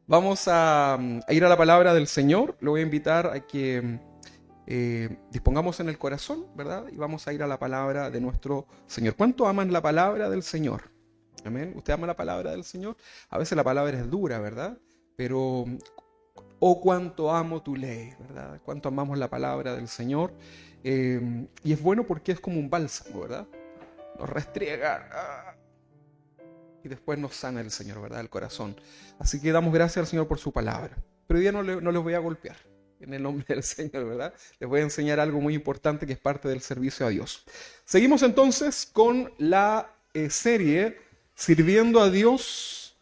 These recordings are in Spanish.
Vamos a ir a la palabra del Señor. Lo voy a invitar a que dispongamos en el corazón, ¿verdad? Y vamos a ir a la palabra de nuestro Señor. ¿Cuánto aman la palabra del Señor? Amén. ¿Usted ama la palabra del Señor? A veces la palabra es dura, ¿verdad? Pero, oh, cuánto amo tu ley, ¿verdad? Cuánto amamos la palabra del Señor. Y es bueno porque es como un bálsamo, ¿verdad? Nos restriega. Y después nos sana el Señor, ¿verdad? El corazón. Así que damos gracias al Señor por su palabra. Pero hoy día no les voy a golpear en el nombre del Señor, ¿verdad? Les voy a enseñar algo muy importante que es parte del servicio a Dios. Seguimos entonces con la serie Sirviendo a Dios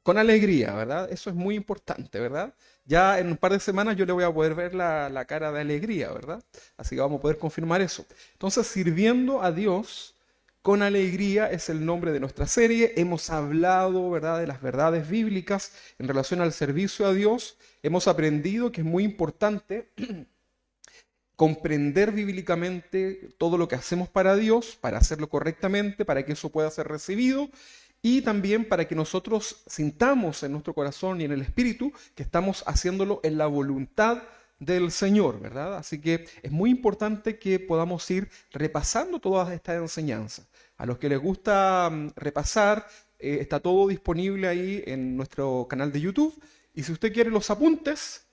con alegría, ¿verdad? Eso es muy importante, ¿verdad? Ya en un par de semanas yo le voy a poder ver la cara de alegría, ¿verdad? Así que vamos a poder confirmar eso. Entonces, sirviendo a Dios con alegría es el nombre de nuestra serie. Hemos hablado, ¿verdad?, de las verdades bíblicas en relación al servicio a Dios. Hemos aprendido que es muy importante comprender bíblicamente todo lo que hacemos para Dios, para hacerlo correctamente, para que eso pueda ser recibido y también para que nosotros sintamos en nuestro corazón y en el espíritu que estamos haciéndolo en la voluntad del Señor, ¿verdad? Así que es muy importante que podamos ir repasando todas estas enseñanzas. A los que les gusta repasar, está todo disponible ahí en nuestro canal de YouTube. Y si usted quiere los apuntes,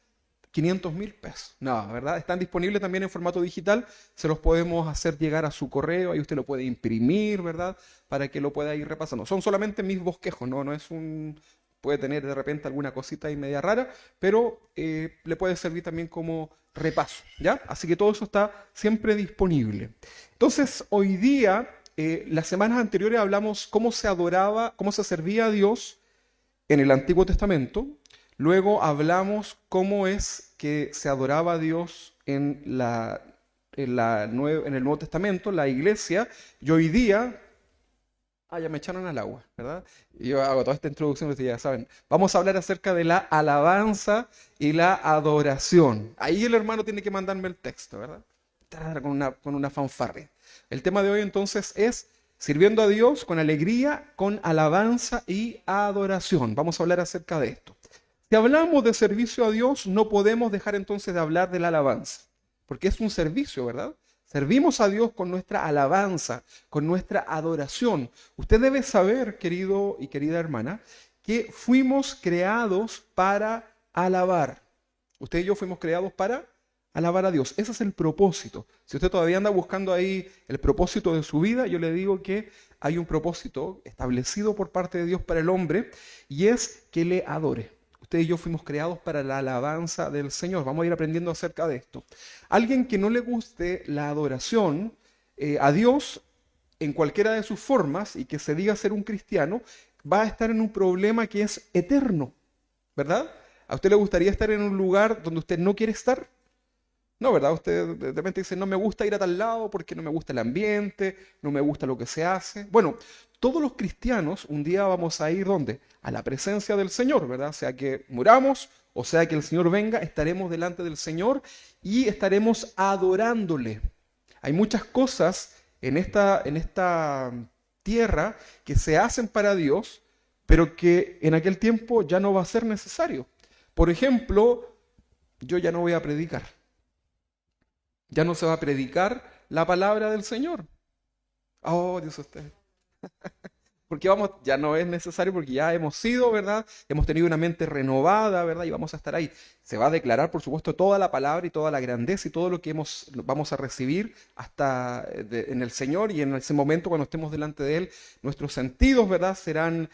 500.000 pesos. No, ¿verdad? Están disponibles también en formato digital. Se los podemos hacer llegar a su correo. Ahí usted lo puede imprimir, ¿verdad? Para que lo pueda ir repasando. Son solamente mis bosquejos, ¿no? No es un... Puede tener de repente alguna cosita ahí media rara, pero le puede servir también como repaso, ¿ya? Así que todo eso está siempre disponible. Entonces, hoy día, las semanas anteriores hablamos cómo se adoraba, cómo se servía a Dios en el Antiguo Testamento. Luego hablamos cómo es que se adoraba a Dios en el Nuevo Testamento, la iglesia, y hoy día, ya me echaron al agua, ¿verdad? Y yo hago toda esta introducción, ustedes ya saben. Vamos a hablar acerca de la alabanza y la adoración. Ahí el hermano tiene que mandarme el texto, ¿verdad? Con una fanfarria. El tema de hoy entonces es sirviendo a Dios con alegría, con alabanza y adoración. Vamos a hablar acerca de esto. Si hablamos de servicio a Dios, no podemos dejar entonces de hablar de la alabanza, porque es un servicio, ¿verdad? Servimos a Dios con nuestra alabanza, con nuestra adoración. Usted debe saber, querido y querida hermana, que fuimos creados para alabar. Usted y yo fuimos creados para alabar a Dios. Ese es el propósito. Si usted todavía anda buscando ahí el propósito de su vida, yo le digo que hay un propósito establecido por parte de Dios para el hombre y es que le adore. Usted y yo fuimos creados para la alabanza del Señor. Vamos a ir aprendiendo acerca de esto. Alguien que no le guste la adoración a Dios en cualquiera de sus formas y que se diga ser un cristiano, va a estar en un problema que es eterno, ¿verdad? ¿A usted le gustaría estar en un lugar donde usted no quiere estar? No, ¿verdad? Usted de repente dice, no me gusta ir a tal lado porque no me gusta el ambiente, no me gusta lo que se hace. Bueno, todos los cristianos un día vamos a ir, ¿dónde? A la presencia del Señor, ¿verdad? Sea que muramos o sea que el Señor venga, estaremos delante del Señor y estaremos adorándole. Hay muchas cosas en esta tierra que se hacen para Dios, pero que en aquel tiempo ya no va a ser necesario. Por ejemplo, yo ya no voy a predicar. Ya no se va a predicar la palabra del Señor. Oh, Dios usted. Porque vamos, ya no es necesario porque ya hemos sido, ¿verdad? Hemos tenido una mente renovada, ¿verdad? Y vamos a estar ahí. Se va a declarar, por supuesto, toda la palabra y toda la grandeza y todo lo que vamos a recibir hasta en el Señor y en ese momento cuando estemos delante de Él, nuestros sentidos, ¿verdad? Serán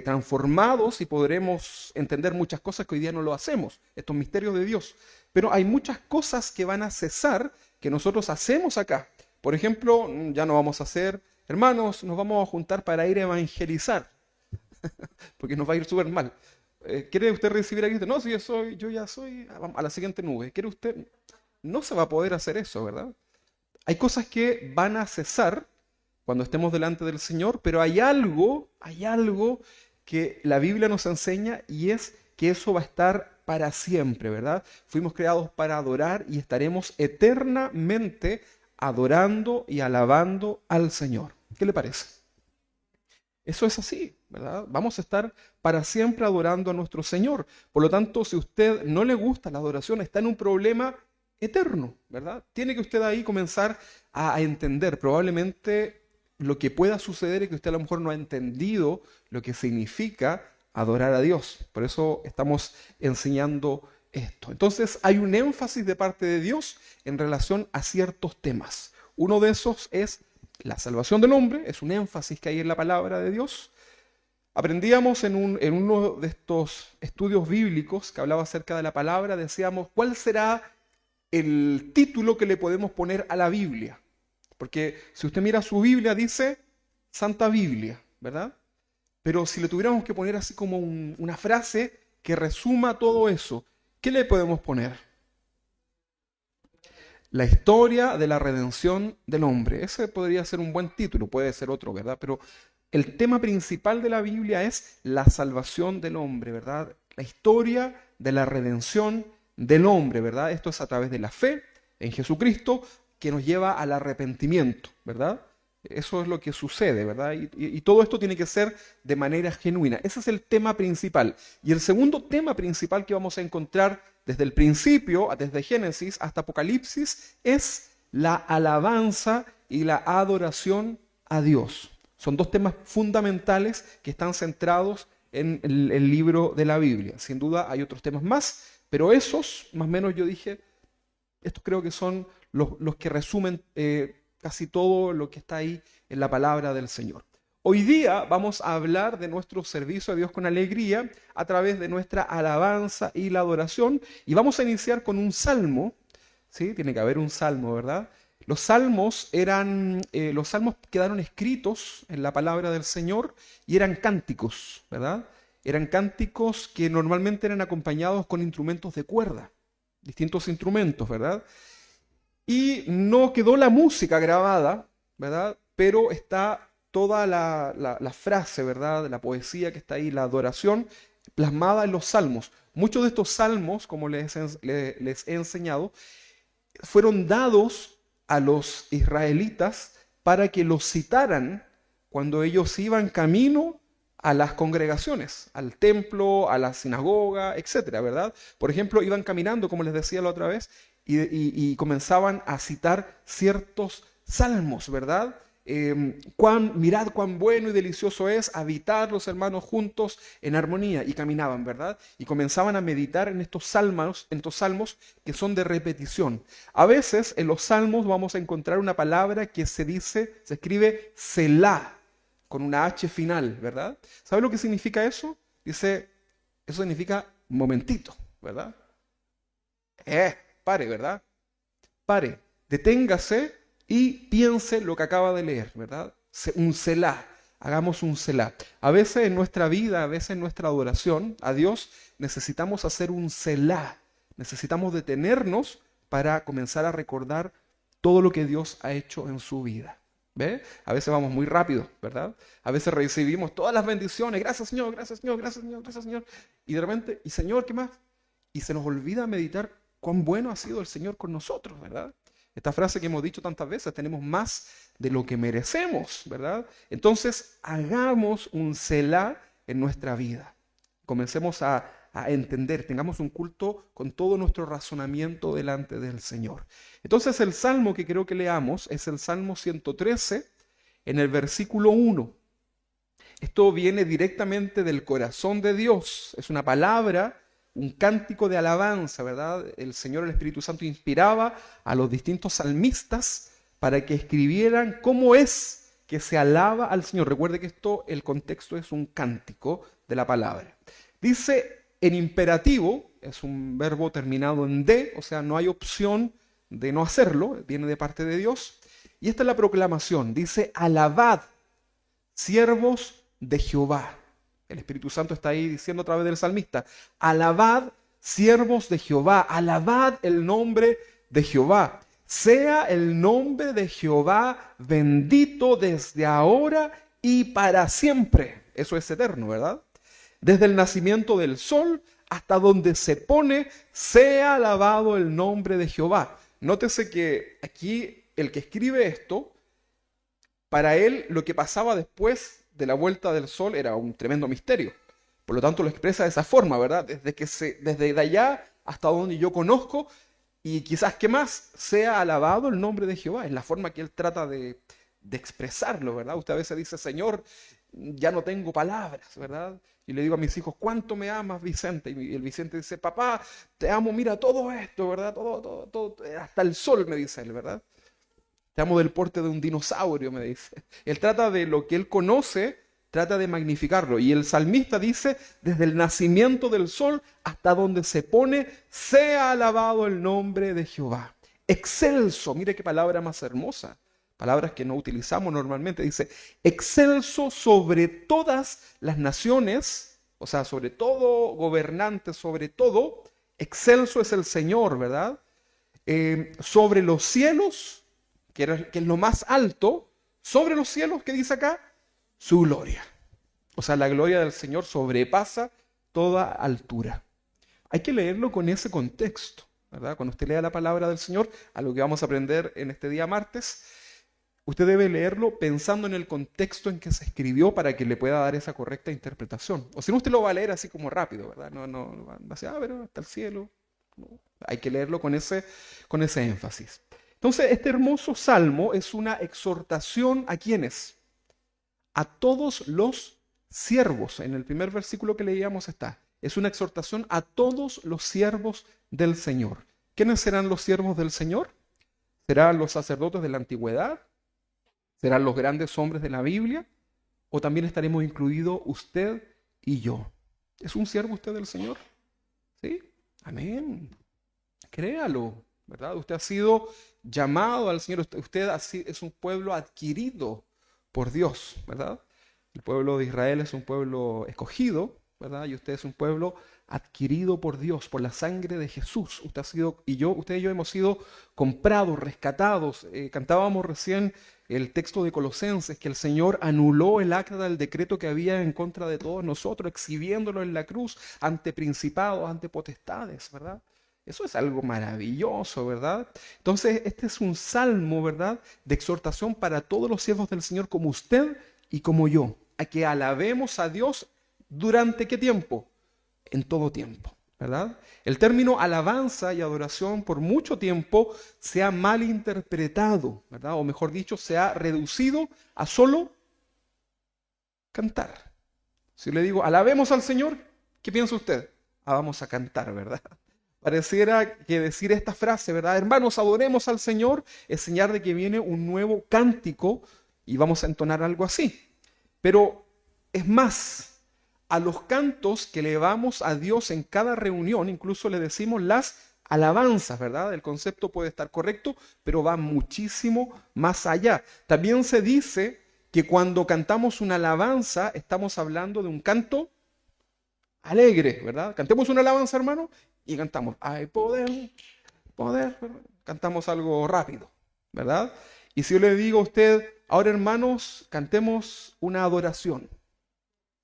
transformados y podremos entender muchas cosas que hoy día no lo hacemos, estos misterios de Dios. Pero hay muchas cosas que van a cesar que nosotros hacemos acá. Por ejemplo, ya no vamos a hacer, hermanos, nos vamos a juntar para ir a evangelizar, porque nos va a ir súper mal. ¿Quiere usted recibir a Cristo? No, si yo ya soy, a la siguiente nube. ¿Quiere usted? No se va a poder hacer eso, ¿verdad? Hay cosas que van a cesar cuando estemos delante del Señor, pero hay algo que la Biblia nos enseña y es que eso va a estar para siempre, ¿verdad? Fuimos creados para adorar y estaremos eternamente adorando y alabando al Señor. ¿Qué le parece? Eso es así. ¿verdad? Vamos a estar para siempre adorando a nuestro Señor. Por lo tanto, si a usted no le gusta la adoración, está en un problema eterno, ¿verdad? Tiene que usted ahí comenzar a entender. Probablemente lo que pueda suceder es que usted a lo mejor no ha entendido lo que significa adorar a Dios. Por eso estamos enseñando esto. Entonces hay un énfasis de parte de Dios en relación a ciertos temas. Uno de esos es la salvación del hombre, es un énfasis que hay en la palabra de Dios. Aprendíamos en uno de estos estudios bíblicos que hablaba acerca de la palabra, decíamos, ¿cuál será el título que le podemos poner a la Biblia? Porque si usted mira su Biblia dice Santa Biblia, ¿verdad? Pero si le tuviéramos que poner así como una frase que resuma todo eso, ¿qué le podemos poner? La historia de la redención del hombre. Ese podría ser un buen título, puede ser otro, ¿verdad? Pero el tema principal de la Biblia es la salvación del hombre, ¿verdad? La historia de la redención del hombre, ¿verdad? Esto es a través de la fe en Jesucristo que nos lleva al arrepentimiento, ¿verdad? Eso es lo que sucede, ¿verdad? Y todo esto tiene que ser de manera genuina. Ese es el tema principal. Y el segundo tema principal que vamos a encontrar desde el principio, desde Génesis hasta Apocalipsis, es la alabanza y la adoración a Dios. Son dos temas fundamentales que están centrados en el libro de la Biblia. Sin duda hay otros temas más, pero esos, más o menos yo dije, estos creo que son los que resumen casi todo lo que está ahí en la palabra del Señor. Hoy día vamos a hablar de nuestro servicio a Dios con alegría a través de nuestra alabanza y la adoración. Y vamos a iniciar con un salmo, ¿sí? Tiene que haber un salmo, ¿verdad? Los salmos quedaron escritos en la palabra del Señor y eran cánticos, ¿verdad? Eran cánticos que normalmente eran acompañados con instrumentos de cuerda, distintos instrumentos, ¿verdad? Y no quedó la música grabada, ¿verdad? Pero está toda la frase, ¿verdad? La poesía que está ahí, la adoración, plasmada en los salmos. Muchos de estos salmos, como les he enseñado, fueron dados a los israelitas para que los citaran cuando ellos iban camino a las congregaciones, al templo, a la sinagoga, etcétera, ¿verdad? Por ejemplo, iban caminando, como les decía la otra vez, y comenzaban a citar ciertos salmos, ¿verdad? Mirad cuán bueno y delicioso es habitar los hermanos juntos en armonía, y caminaban, ¿verdad? Y comenzaban a meditar en estos salmos que son de repetición. A veces en los salmos vamos a encontrar una palabra que se escribe Selah, con una H final, ¿verdad? ¿Sabe lo que significa eso? Eso significa momentito, ¿verdad? Pare, ¿verdad? Pare, deténgase y piense lo que acaba de leer, ¿verdad? Un Selah, hagamos un Selah. A veces en nuestra vida, a veces en nuestra adoración a Dios, necesitamos hacer un Selah. Necesitamos detenernos para comenzar a recordar todo lo que Dios ha hecho en su vida. ¿Ve? A veces vamos muy rápido, ¿verdad? A veces recibimos todas las bendiciones, gracias Señor, gracias Señor, gracias Señor, gracias Señor. Y de repente, ¿y Señor qué más? Y se nos olvida meditar cuán bueno ha sido el Señor con nosotros, ¿verdad? Esta frase que hemos dicho tantas veces, tenemos más de lo que merecemos, ¿verdad? Entonces, hagamos un Selah en nuestra vida. Comencemos a entender, tengamos un culto con todo nuestro razonamiento delante del Señor. Entonces, el salmo que creo que leamos es el Salmo 113, en el versículo 1. Esto viene directamente del corazón de Dios, es una palabra, un cántico de alabanza, ¿verdad? El Señor, el Espíritu Santo, inspiraba a los distintos salmistas para que escribieran cómo es que se alaba al Señor. Recuerde que el contexto es un cántico de la palabra. Dice en imperativo, es un verbo terminado en de, o sea, no hay opción de no hacerlo, viene de parte de Dios. Y esta es la proclamación, dice, alabad, siervos de Jehová. El Espíritu Santo está ahí diciendo a través del salmista, alabad, siervos de Jehová, alabad el nombre de Jehová. Sea el nombre de Jehová bendito desde ahora y para siempre. Eso es eterno, ¿verdad? Desde el nacimiento del sol hasta donde se pone, sea alabado el nombre de Jehová. Nótese que aquí el que escribe esto, para él lo que pasaba después de la vuelta del sol era un tremendo misterio. Por lo tanto, lo expresa de esa forma, ¿verdad? Desde de allá hasta donde yo conozco, y quizás que más sea alabado el nombre de Jehová. Es la forma que él trata de expresarlo, ¿verdad? Usted a veces dice, Señor, ya no tengo palabras, ¿verdad? Y le digo a mis hijos, ¿cuánto me amas, Vicente? Y el Vicente dice, papá, te amo, mira todo esto, ¿verdad? Todo, hasta el sol, me dice él, ¿verdad? Te amo del porte de un dinosaurio, me dice. Él trata de lo que él conoce, trata de magnificarlo. Y el salmista dice, desde el nacimiento del sol hasta donde se pone, sea alabado el nombre de Jehová. Excelso, mire qué palabra más hermosa. Palabras que no utilizamos normalmente. Dice, excelso sobre todas las naciones, o sea, sobre todo gobernante, sobre todo, excelso es el Señor, ¿verdad? Sobre los cielos, que es lo más alto, sobre los cielos, ¿qué dice acá? Su gloria. O sea, la gloria del Señor sobrepasa toda altura. Hay que leerlo con ese contexto, ¿verdad? Cuando usted lea la palabra del Señor, a lo que vamos a aprender en este día martes, usted debe leerlo pensando en el contexto en que se escribió para que le pueda dar esa correcta interpretación. O si no, usted lo va a leer así como rápido, ¿verdad? No va a decir, pero hasta el cielo. No. Hay que leerlo con ese énfasis. Entonces, este hermoso salmo es una exhortación ¿a quiénes? A todos los siervos. En el primer versículo que leíamos está. Es una exhortación a todos los siervos del Señor. ¿Quiénes serán los siervos del Señor? ¿Serán los sacerdotes de la antigüedad? ¿Serán los grandes hombres de la Biblia? ¿O también estaremos incluidos usted y yo? ¿Es un siervo usted del Señor? ¿Sí? Amén. Créalo, ¿verdad? Usted ha sido llamado al Señor. Usted es un pueblo adquirido por Dios, ¿verdad? El pueblo de Israel es un pueblo escogido, ¿verdad? Y usted es un pueblo adquirido por Dios, por la sangre de Jesús. Usted y yo hemos sido comprados, rescatados. Cantábamos recién el texto de Colosenses, que el Señor anuló el acta del decreto que había en contra de todos nosotros, exhibiéndolo en la cruz ante principados, ante potestades, ¿verdad? Eso es algo maravilloso, ¿verdad? Entonces, este es un salmo, ¿verdad?, de exhortación para todos los siervos del Señor como usted y como yo, a que alabemos a Dios durante ¿qué tiempo? En todo tiempo, ¿verdad? El término alabanza y adoración por mucho tiempo se ha malinterpretado, ¿verdad? O mejor dicho, se ha reducido a solo cantar. Si le digo, alabemos al Señor, ¿qué piensa usted? Vamos a cantar, ¿verdad? Pareciera que decir esta frase, ¿verdad? Hermanos, adoremos al Señor, es señal de que viene un nuevo cántico y vamos a entonar algo así. Pero es más, a los cantos que elevamos a Dios en cada reunión, incluso le decimos las alabanzas, ¿verdad? El concepto puede estar correcto, pero va muchísimo más allá. También se dice que cuando cantamos una alabanza, estamos hablando de un canto alegre, ¿verdad? Cantemos una alabanza, hermano, y cantamos, hay poder, poder, ¿verdad? Cantamos algo rápido, ¿verdad? Y si yo le digo a usted, ahora hermanos, cantemos una adoración.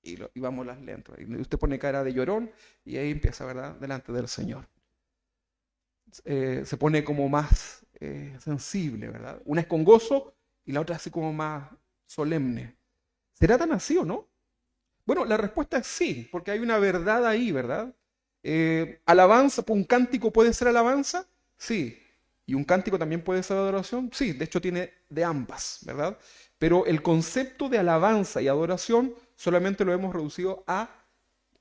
Y vamos las letras. Y usted pone cara de llorón y ahí empieza, ¿verdad? Delante del Señor. Se pone como más sensible, ¿verdad? Una es con gozo y la otra así como más solemne. ¿Será tan así o no? Bueno, la respuesta es sí, porque hay una verdad ahí, ¿verdad? Alabanza, ¿un cántico puede ser alabanza? Sí. ¿Y un cántico también puede ser adoración? Sí, de hecho tiene de ambas, ¿verdad? Pero el concepto de alabanza y adoración solamente lo hemos reducido a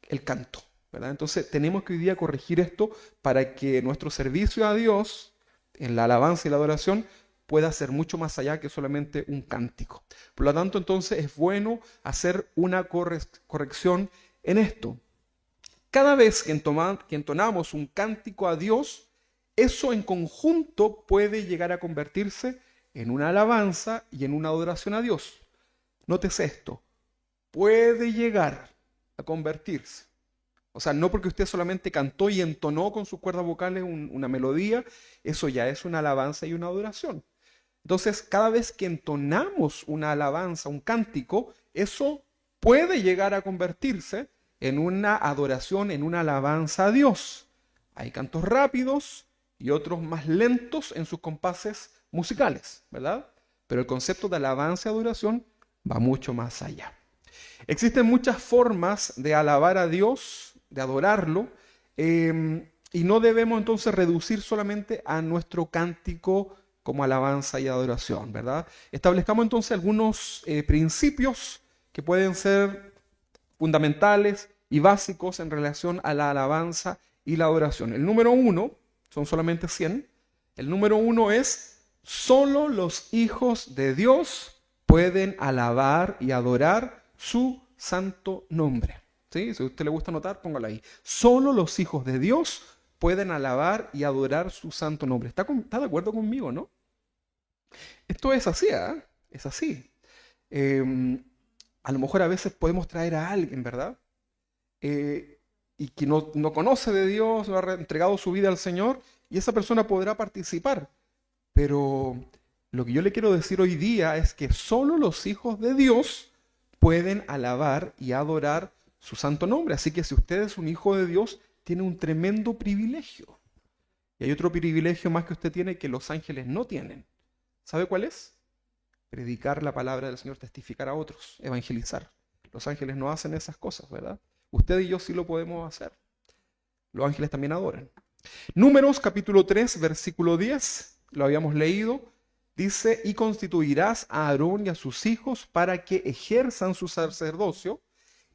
el canto, ¿verdad? Entonces tenemos que hoy día corregir esto para que nuestro servicio a Dios en la alabanza y la adoración pueda ser mucho más allá que solamente un cántico. Por lo tanto, entonces es bueno hacer una corrección en esto. Cada vez que entonamos un cántico a Dios, eso en conjunto puede llegar a convertirse en una alabanza y en una adoración a Dios. Nótese esto, puede llegar a convertirse. O sea, no porque usted solamente cantó y entonó con sus cuerdas vocales una melodía, eso ya es una alabanza y una adoración. Entonces, cada vez que entonamos una alabanza, un cántico, eso puede llegar a convertirse en una adoración, en una alabanza a Dios. Hay cantos rápidos y otros más lentos en sus compases musicales, ¿verdad? Pero el concepto de alabanza y adoración va mucho más allá. Existen muchas formas de alabar a Dios, de adorarlo, y no debemos entonces reducir solamente a nuestro cántico como alabanza y adoración, ¿verdad? Establezcamos entonces algunos principios que pueden ser fundamentales y básicos en relación a la alabanza y la adoración. El número uno, son solamente 100, el número uno es: solo los hijos de Dios pueden alabar y adorar su santo nombre. ¿Sí? Si a usted le gusta anotar, póngalo ahí. Solo los hijos de Dios pueden alabar y adorar su santo nombre. ¿Está de acuerdo conmigo, no? Esto es así, ¿eh? Es así. A lo mejor a veces podemos traer a alguien, ¿verdad? Y que no conoce de Dios, no ha entregado su vida al Señor, y esa persona podrá participar. Pero lo que yo le quiero decir hoy día es que solo los hijos de Dios pueden alabar y adorar su santo nombre. Así que si usted es un hijo de Dios, tiene un tremendo privilegio. Y hay otro privilegio más que usted tiene que los ángeles no tienen. ¿Sabe cuál es? Predicar la palabra del Señor, testificar a otros, evangelizar. Los ángeles no hacen esas cosas, ¿verdad? Usted y yo sí lo podemos hacer. Los ángeles también adoran. Números capítulo 3, versículo 10, lo habíamos leído. Dice: y constituirás a Aarón y a sus hijos para que ejerzan su sacerdocio,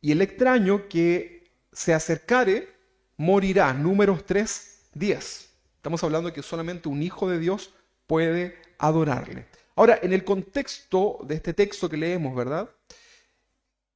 y el extraño que se acercare morirá. Números 3, 10. Estamos hablando de que solamente un hijo de Dios puede adorarle. Ahora, en el contexto de este texto que leemos, ¿verdad?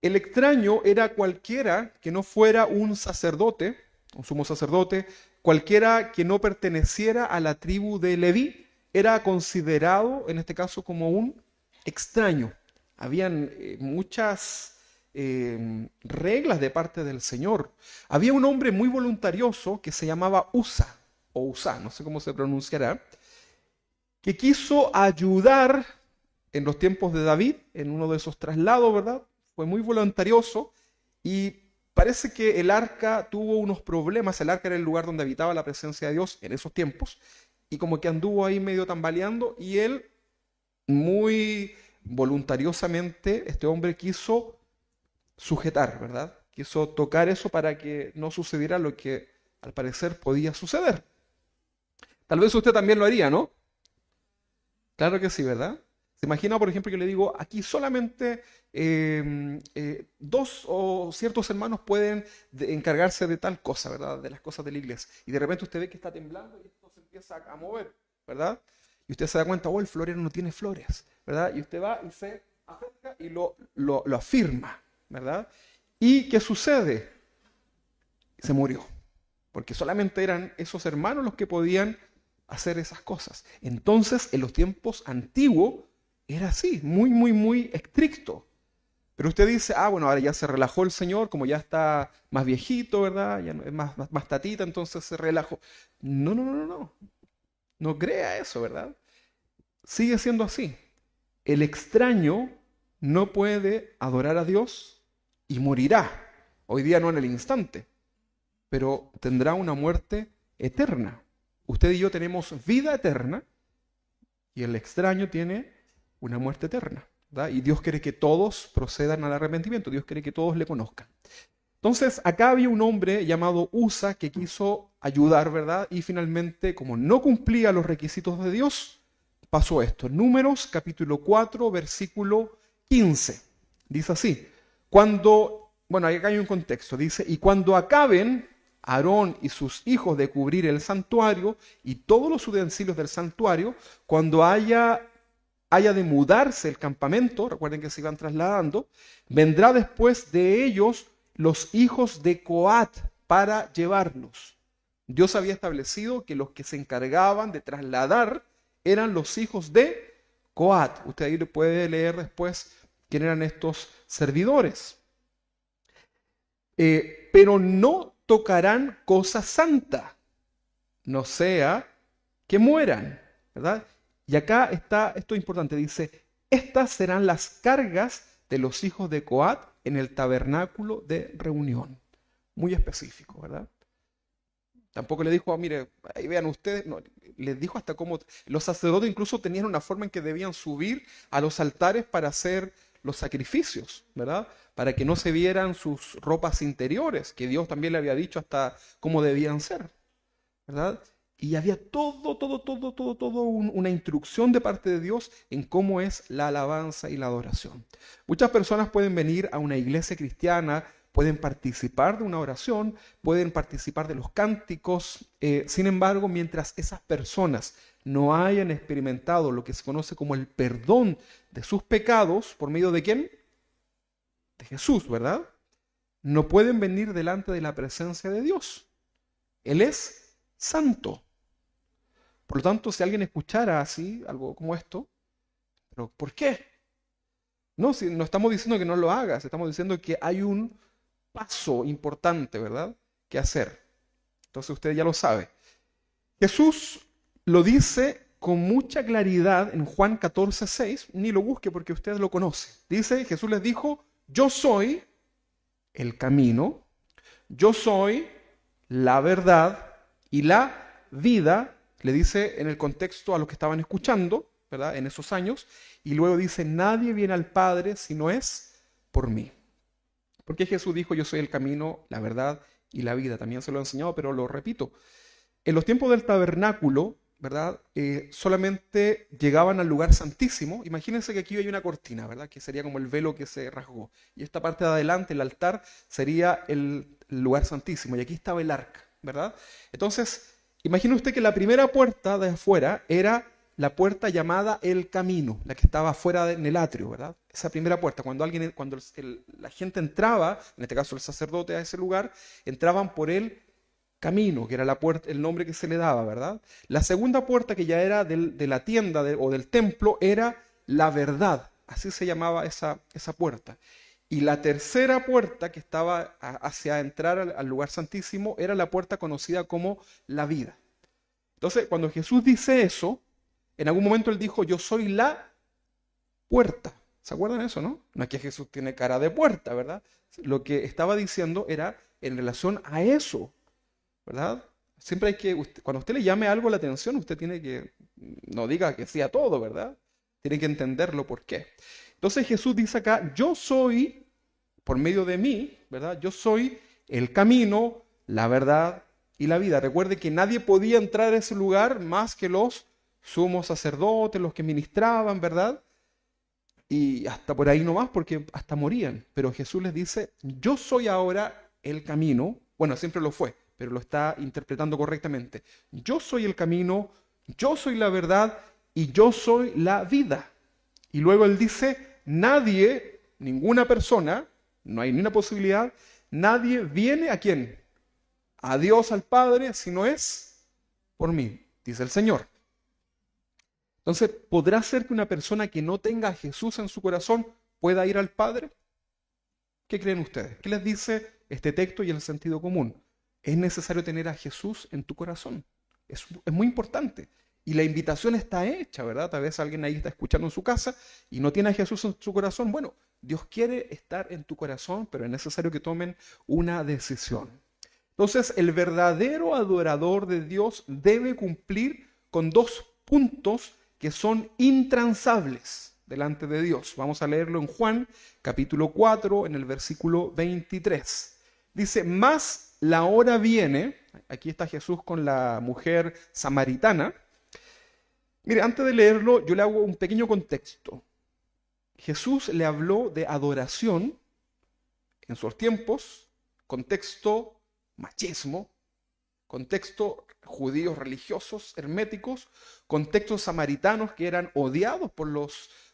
El extraño era cualquiera que no fuera un sacerdote, un sumo sacerdote, cualquiera que no perteneciera a la tribu de Leví, era considerado, en este caso, como un extraño. Habían muchas reglas de parte del Señor. Había un hombre muy voluntarioso que se llamaba Usa, o Usa, no sé cómo se pronunciará, que quiso ayudar en los tiempos de David, en uno de esos traslados, ¿verdad? Fue muy voluntarioso y parece que el arca tuvo unos problemas. El arca era el lugar donde habitaba la presencia de Dios en esos tiempos, y como que anduvo ahí medio tambaleando, y él muy voluntariosamente, este hombre quiso sujetar, ¿verdad? Quiso tocar eso para que no sucediera lo que al parecer podía suceder. Tal vez usted también lo haría, ¿no? Claro que sí, ¿verdad? Se imagina, por ejemplo, que le digo: aquí solamente dos o ciertos hermanos pueden encargarse de tal cosa, ¿verdad? De las cosas de la iglesia. Y de repente usted ve que está temblando y esto se empieza a mover, ¿verdad? Y usted se da cuenta: oh, el florero no tiene flores, ¿verdad? Y usted va y se acerca y lo afirma, ¿verdad? ¿Y qué sucede? Se murió. Porque solamente eran esos hermanos los que podían hacer esas cosas. Entonces, en los tiempos antiguos, era así, muy, muy, muy estricto. Pero usted dice: ah, bueno, ahora ya se relajó el Señor, como ya está más viejito, ¿verdad? Ya es más tatita, entonces se relajó. No, no, no, no, no. No crea eso, ¿verdad? Sigue siendo así. El extraño no puede adorar a Dios y morirá. Hoy día no en el instante, pero tendrá una muerte eterna. Usted y yo tenemos vida eterna y el extraño tiene una muerte eterna, ¿verdad? Y Dios quiere que todos procedan al arrepentimiento. Dios quiere que todos le conozcan. Entonces, acá había un hombre llamado Usa que quiso ayudar, ¿verdad? Y finalmente, como no cumplía los requisitos de Dios, pasó esto. Números capítulo 4, versículo 15. Dice así: bueno, acá hay un contexto. Dice: y cuando acaben Aarón y sus hijos de cubrir el santuario y todos los utensilios del santuario, cuando haya de mudarse el campamento, recuerden que se iban trasladando, vendrá después de ellos los hijos de Coat para llevarlos. Dios había establecido que los que se encargaban de trasladar eran los hijos de Coat. Usted ahí le puede leer después quién eran estos servidores. Pero no tocarán cosa santa, no sea que mueran, ¿verdad? Y acá está, esto es importante, dice: estas serán las cargas de los hijos de Coat en el tabernáculo de reunión. Muy específico, ¿verdad? Tampoco le dijo: mire, ahí vean ustedes, no, les dijo hasta cómo. Los sacerdotes incluso tenían una forma en que debían subir a los altares para hacer los sacrificios, ¿verdad? Para que no se vieran sus ropas interiores, que Dios también le había dicho hasta cómo debían ser, ¿verdad? Y había una instrucción de parte de Dios en cómo es la alabanza y la adoración. Muchas personas pueden venir a una iglesia cristiana, pueden participar de una oración, pueden participar de los cánticos. Sin embargo, mientras esas personas no hayan experimentado lo que se conoce como el perdón de sus pecados, ¿por medio de quién? De Jesús, ¿verdad? No pueden venir delante de la presencia de Dios. Él es santo. Por lo tanto, si alguien escuchara así, algo como esto, ¿pero por qué? No, si no estamos diciendo que no lo hagas, estamos diciendo que hay un paso importante, ¿verdad?, que hacer. Entonces usted ya lo sabe. Jesús lo dice con mucha claridad en Juan 14:6, ni lo busque porque usted lo conoce. Dice, Jesús les dijo, yo soy el camino, yo soy la verdad y la vida. Le dice en el contexto a los que estaban escuchando, ¿verdad?, en esos años, y luego dice, nadie viene al Padre si no es por mí. Porque Jesús dijo, yo soy el camino, la verdad y la vida. También se lo he enseñado, pero lo repito. En los tiempos del tabernáculo, ¿verdad?, solamente llegaban al lugar santísimo. Imagínense que aquí hay una cortina, ¿verdad?, que sería como el velo que se rasgó. Y esta parte de adelante, el altar, sería el lugar santísimo. Y aquí estaba el arca, ¿verdad? Entonces, imagine usted que la primera puerta de afuera era la puerta llamada el camino, la que estaba afuera en el atrio, ¿verdad? Esa primera puerta, cuando la gente entraba, en este caso el sacerdote a ese lugar, entraban por el camino, que era la puerta, el nombre que se le daba, ¿verdad? La segunda puerta, que ya era de la tienda o del templo, era la verdad, así se llamaba esa puerta. Y la tercera puerta, que estaba hacia entrar al lugar santísimo, era la puerta conocida como la vida. Entonces, cuando Jesús dice eso, en algún momento él dijo, yo soy la puerta. ¿Se acuerdan de eso, no? No es que Jesús tiene cara de puerta, ¿verdad? Lo que estaba diciendo era en relación a eso, ¿verdad? Siempre hay que, cuando usted le llame algo la atención, usted tiene que, no diga que sí a todo, ¿verdad? Tiene que entenderlo por qué. Entonces Jesús dice acá, yo soy, por medio de mí, ¿verdad? Yo soy el camino, la verdad y la vida. Recuerde que nadie podía entrar a ese lugar más que los sumos sacerdotes, los que ministraban, ¿verdad? Y hasta por ahí nomás, porque hasta morían. Pero Jesús les dice, yo soy ahora el camino. Bueno, siempre lo fue, pero lo está interpretando correctamente. Yo soy el camino, yo soy la verdad y yo soy la vida. Y luego él dice, nadie, ninguna persona, no hay ni una posibilidad, nadie viene ¿a quién? A Dios, al Padre, si no es por mí, dice el Señor. Entonces, ¿podrá ser que una persona que no tenga a Jesús en su corazón pueda ir al Padre? ¿Qué creen ustedes? ¿Qué les dice este texto y el sentido común? Es necesario tener a Jesús en tu corazón. Es muy importante. Y la invitación está hecha, ¿verdad? Tal vez alguien ahí está escuchando en su casa y no tiene a Jesús en su corazón. Bueno, Dios quiere estar en tu corazón, pero es necesario que tomen una decisión. Entonces, el verdadero adorador de Dios debe cumplir con dos puntos que son intransables delante de Dios. Vamos a leerlo en Juan, capítulo 4, en el versículo 23. Dice, mas la hora viene, aquí está Jesús con la mujer samaritana. Mire, antes de leerlo, yo le hago un pequeño contexto. Jesús le habló de adoración en sus tiempos, contexto machismo, contexto judíos religiosos, herméticos, contextos samaritanos que eran odiados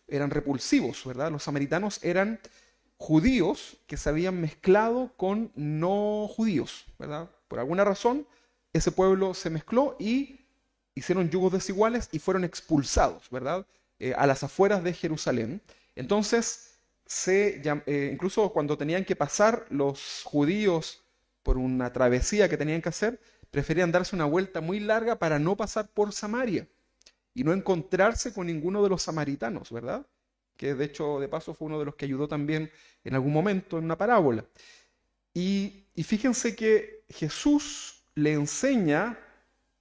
eran repulsivos, ¿verdad? Los samaritanos eran judíos que se habían mezclado con no judíos, ¿verdad? Por alguna razón, ese pueblo se mezcló y hicieron yugos desiguales y fueron expulsados, ¿verdad? A las afueras de Jerusalén. Entonces, incluso cuando tenían que pasar los judíos por una travesía que tenían que hacer, preferían darse una vuelta muy larga para no pasar por Samaria y no encontrarse con ninguno de los samaritanos, ¿verdad? Que de hecho, de paso, fue uno de los que ayudó también en algún momento en una parábola. Y fíjense que Jesús le enseña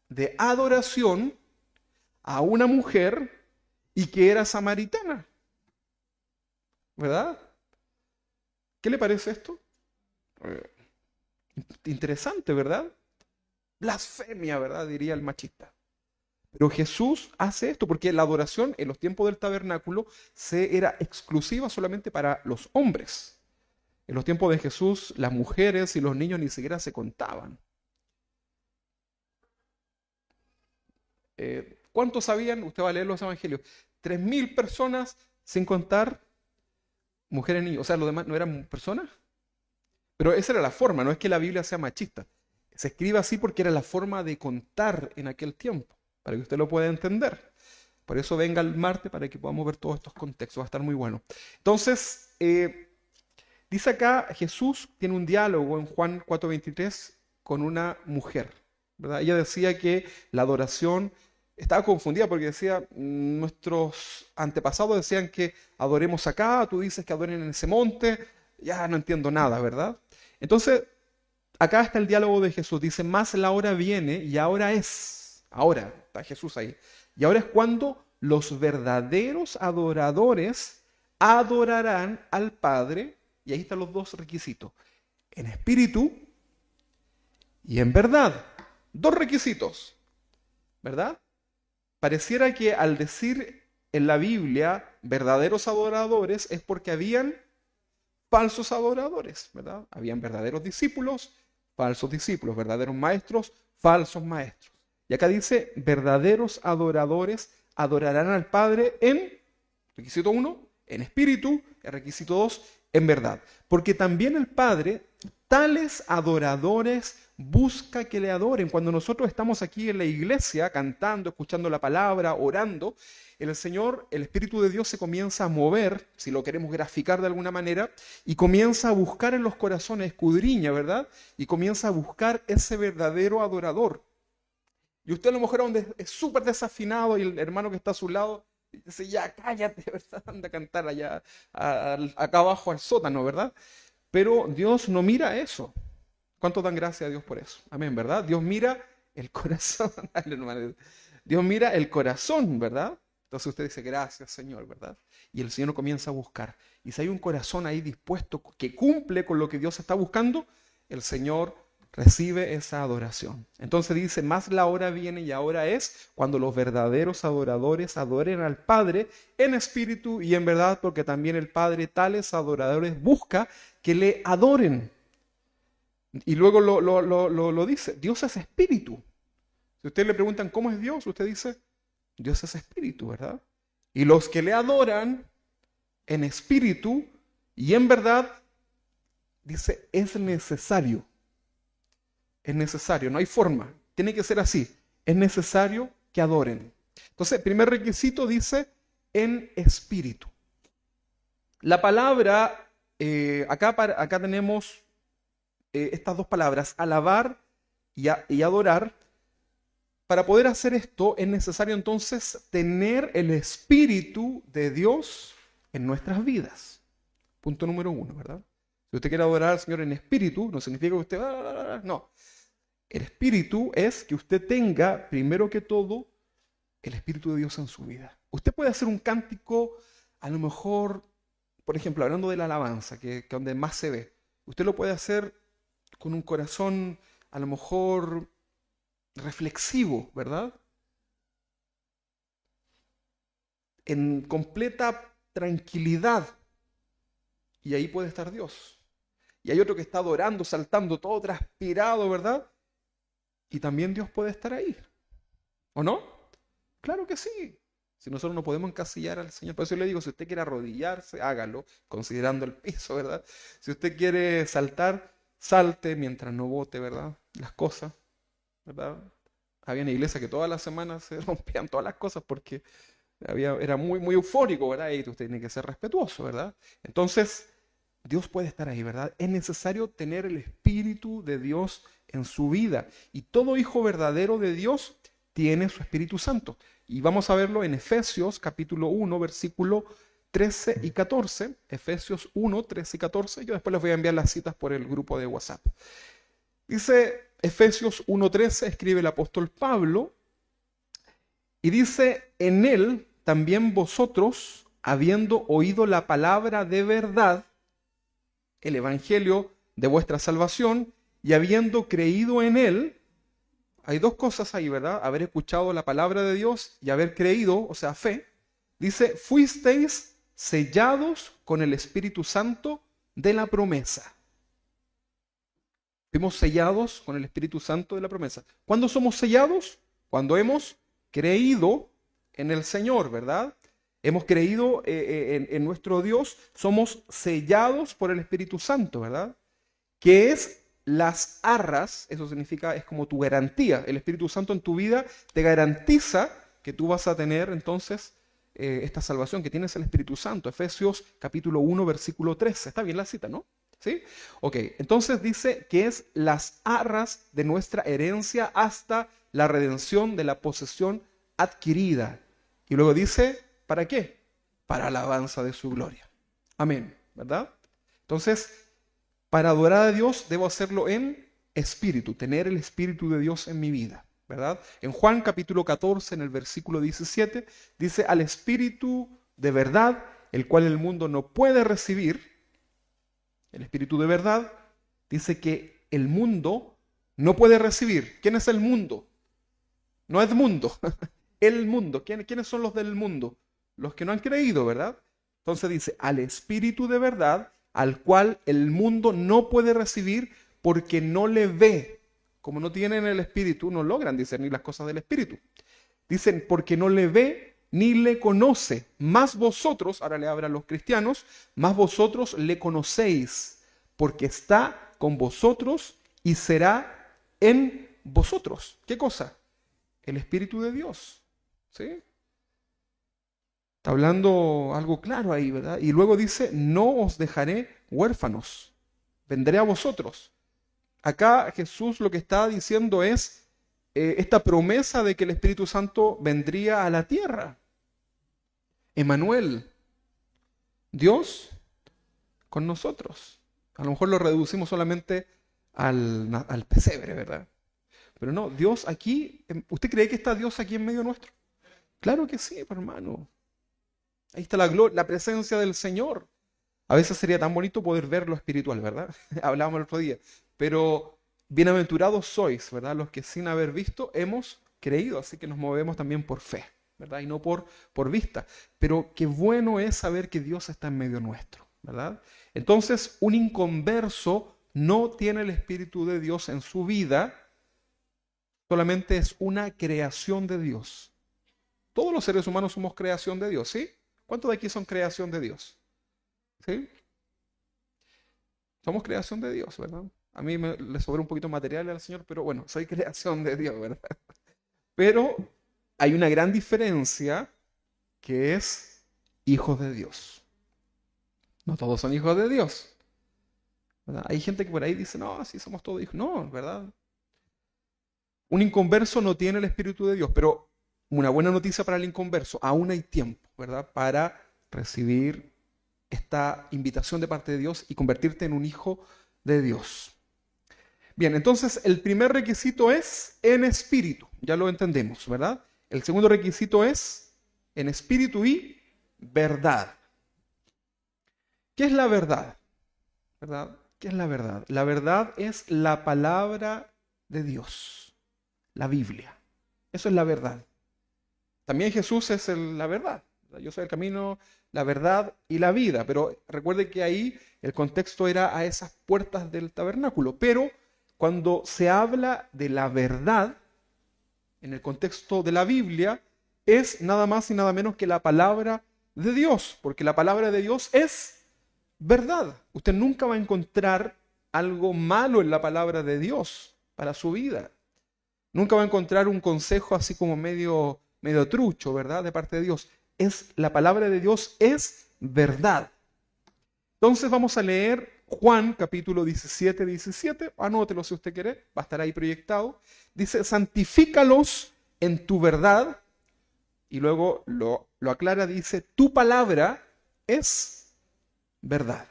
de adoración a una mujer y que era samaritana. ¿verdad? ¿Qué le parece esto? Interesante, ¿verdad? Blasfemia, ¿verdad? Diría el machista. Pero Jesús hace esto porque la adoración en los tiempos del tabernáculo era exclusiva solamente para los hombres. En los tiempos de Jesús, las mujeres y los niños ni siquiera se contaban. ¿Cuántos sabían? Usted va a leer los evangelios. 3.000 personas sin contar mujeres y niños. O sea, los demás no eran personas. Pero esa era la forma, no es que la Biblia sea machista. Se escribe así porque era la forma de contar en aquel tiempo, para que usted lo pueda entender. Por eso venga el martes para que podamos ver todos estos contextos, va a estar muy bueno. Entonces, dice acá, Jesús tiene un diálogo en Juan 4:23 con una mujer, ¿verdad? Ella decía que la adoración estaba confundida porque decía, nuestros antepasados decían que adoremos acá, tú dices que adoren en ese monte, ya no entiendo nada, ¿verdad? Entonces, acá está el diálogo de Jesús. Dice, más la hora viene y ahora es. Ahora, está Jesús ahí. Y ahora es cuando los verdaderos adoradores adorarán al Padre. Y ahí están los dos requisitos. En espíritu y en verdad. Dos requisitos. ¿Verdad? Pareciera que al decir en la Biblia verdaderos adoradores es porque habían falsos adoradores, ¿verdad? Habían verdaderos discípulos, falsos discípulos, verdaderos maestros, falsos maestros. Y acá dice, verdaderos adoradores adorarán al Padre en, requisito 1, en espíritu, el requisito 2, en verdad. Porque también el Padre, tales adoradores busca que le adoren. Cuando nosotros estamos aquí en la iglesia cantando, escuchando la palabra, orando, el Señor, el Espíritu de Dios se comienza a mover, si lo queremos graficar de alguna manera, y comienza a buscar en los corazones, escudriña, ¿verdad? Y comienza a buscar ese verdadero adorador. Y usted a lo mejor donde es súper desafinado y el hermano que está a su lado dice, ya cállate, ¿verdad? Anda a cantar allá, acá abajo al sótano, ¿verdad? Pero Dios no mira eso. ¿Cuánto dan gracias a Dios por eso? Amén, ¿verdad? Dios mira el corazón. Dios mira el corazón, ¿verdad? Entonces usted dice, gracias Señor, ¿verdad? Y el Señor comienza a buscar. Y si hay un corazón ahí dispuesto que cumple con lo que Dios está buscando, el Señor recibe esa adoración. Entonces dice, más la hora viene y ahora es cuando los verdaderos adoradores adoren al Padre en espíritu y en verdad, porque también el Padre tales adoradores busca que le adoren. Y luego lo dice, Dios es espíritu. Si ustedes le preguntan cómo es Dios, usted dice, Dios es espíritu, ¿verdad? Y los que le adoran en espíritu y en verdad, dice, es necesario. Es necesario, no hay forma. Tiene que ser así. Es necesario que adoren. Entonces, primer requisito dice, en espíritu. La palabra, acá tenemos estas dos palabras, alabar y adorar. Para poder hacer esto es necesario entonces tener el Espíritu de Dios en nuestras vidas. Punto número 1, ¿verdad? Si usted quiere adorar al Señor en espíritu, no significa que usted... No. El Espíritu es que usted tenga, primero que todo, el Espíritu de Dios en su vida. Usted puede hacer un cántico, a lo mejor, por ejemplo, hablando de la alabanza, que es donde más se ve. Usted lo puede hacer con un corazón, a lo mejor, reflexivo, ¿verdad? En completa tranquilidad. Y ahí puede estar Dios. Y hay otro que está adorando, saltando, todo transpirado, ¿verdad? Y también Dios puede estar ahí. ¿O no? Claro que sí. Si nosotros no podemos encasillar al Señor. Por eso le digo, si usted quiere arrodillarse, hágalo, considerando el piso, ¿verdad? Si usted quiere saltar, salte mientras no bote, ¿verdad? Las cosas, ¿verdad? Había una iglesia que todas las semanas se rompían todas las cosas porque era muy, muy eufórico, ¿verdad? Y usted tiene que ser respetuoso, ¿verdad? Entonces, Dios puede estar ahí, ¿verdad? Es necesario tener el Espíritu de Dios en su vida. Y todo hijo verdadero de Dios tiene su Espíritu Santo. Y vamos a verlo en Efesios capítulo 1, versículo 13 y 14. Efesios 1, 13 y 14. Yo después les voy a enviar las citas por el grupo de WhatsApp. Dice Efesios 1:13, escribe el apóstol Pablo, y dice, en él también vosotros, habiendo oído la palabra de verdad, el evangelio de vuestra salvación, y habiendo creído en él. Hay dos cosas ahí, ¿verdad? Haber escuchado la palabra de Dios y haber creído, o sea, fe. Dice, fuisteis sellados con el Espíritu Santo de la promesa. Fuimos sellados con el Espíritu Santo de la promesa. ¿Cuándo somos sellados? Cuando hemos creído en el Señor, ¿verdad? Hemos creído en nuestro Dios, somos sellados por el Espíritu Santo, ¿verdad? Que es las arras, eso significa, es como tu garantía. El Espíritu Santo en tu vida te garantiza que tú vas a tener entonces esta salvación, que tienes el Espíritu Santo. Efesios capítulo 1, versículo 13. Está bien la cita, ¿no? ¿Sí? Ok, entonces dice que es las arras de nuestra herencia hasta la redención de la posesión adquirida. Y luego dice, ¿para qué? Para alabanza de su gloria. Amén, ¿verdad? Entonces, para adorar a Dios debo hacerlo en espíritu, tener el Espíritu de Dios en mi vida, ¿verdad? En Juan capítulo 14, en el versículo 17, dice, al Espíritu de verdad, el cual el mundo no puede recibir. El Espíritu de verdad dice que el mundo no puede recibir. ¿Quién es el mundo? No es mundo, el mundo. ¿Quiénes son los del mundo? Los que no han creído, ¿verdad? Entonces dice, al Espíritu de verdad, al cual el mundo no puede recibir porque no le ve. Como no tienen el Espíritu, no logran discernir las cosas del Espíritu. Dicen, porque no le ve ni le conoce. Más vosotros, ahora le hablan a los cristianos, más vosotros le conocéis, porque está con vosotros y será en vosotros. ¿Qué cosa? El Espíritu de Dios. ¿Sí? Está hablando algo claro ahí, ¿verdad? Y luego dice, no os dejaré huérfanos, vendré a vosotros. Acá Jesús lo que está diciendo es esta promesa de que el Espíritu Santo vendría a la tierra. Emmanuel, Dios con nosotros. A lo mejor lo reducimos solamente al pesebre, ¿verdad? Pero no, Dios aquí, ¿usted cree que está Dios aquí en medio nuestro? Claro que sí, hermano. Ahí está la presencia del Señor. A veces sería tan bonito poder ver lo espiritual, ¿verdad? Hablábamos el otro día. Pero bienaventurados sois, ¿verdad? Los que sin haber visto hemos creído, así que nos movemos también por fe, ¿verdad? Y no por vista. Pero qué bueno es saber que Dios está en medio nuestro, ¿verdad? Entonces, un inconverso no tiene el Espíritu de Dios en su vida, solamente es una creación de Dios. Todos los seres humanos somos creación de Dios, ¿sí? ¿Cuántos de aquí son creación de Dios? ¿Sí? Somos creación de Dios, ¿verdad? A mí le sobra un poquito material al Señor, pero bueno, soy creación de Dios, ¿verdad? Pero hay una gran diferencia que es hijos de Dios. No todos son hijos de Dios, ¿verdad? Hay gente que por ahí dice, no, sí somos todos hijos. No, ¿verdad? Un inconverso no tiene el Espíritu de Dios, pero una buena noticia para el inconverso, aún hay tiempo, ¿verdad? Para recibir esta invitación de parte de Dios y convertirte en un hijo de Dios. Bien, entonces el primer requisito es en espíritu, ya lo entendemos, ¿verdad? El segundo requisito es en espíritu y verdad. ¿Qué es la verdad? ¿Verdad? ¿Qué es la verdad? La verdad es la palabra de Dios, la Biblia. Eso es la verdad. También Jesús es la verdad. Yo soy el camino, la verdad y la vida. Pero recuerde que ahí el contexto era a esas puertas del tabernáculo. Pero cuando se habla de la verdad, en el contexto de la Biblia, es nada más y nada menos que la palabra de Dios. Porque la palabra de Dios es verdad. Usted nunca va a encontrar algo malo en la palabra de Dios para su vida. Nunca va a encontrar un consejo así como medio trucho, ¿verdad? De parte de Dios. La palabra de Dios es verdad. Entonces vamos a leer Juan capítulo 17. Anótelo si usted quiere, va a estar ahí proyectado. Dice, santifícalos en tu verdad. Y luego lo aclara, dice, tu palabra es verdad.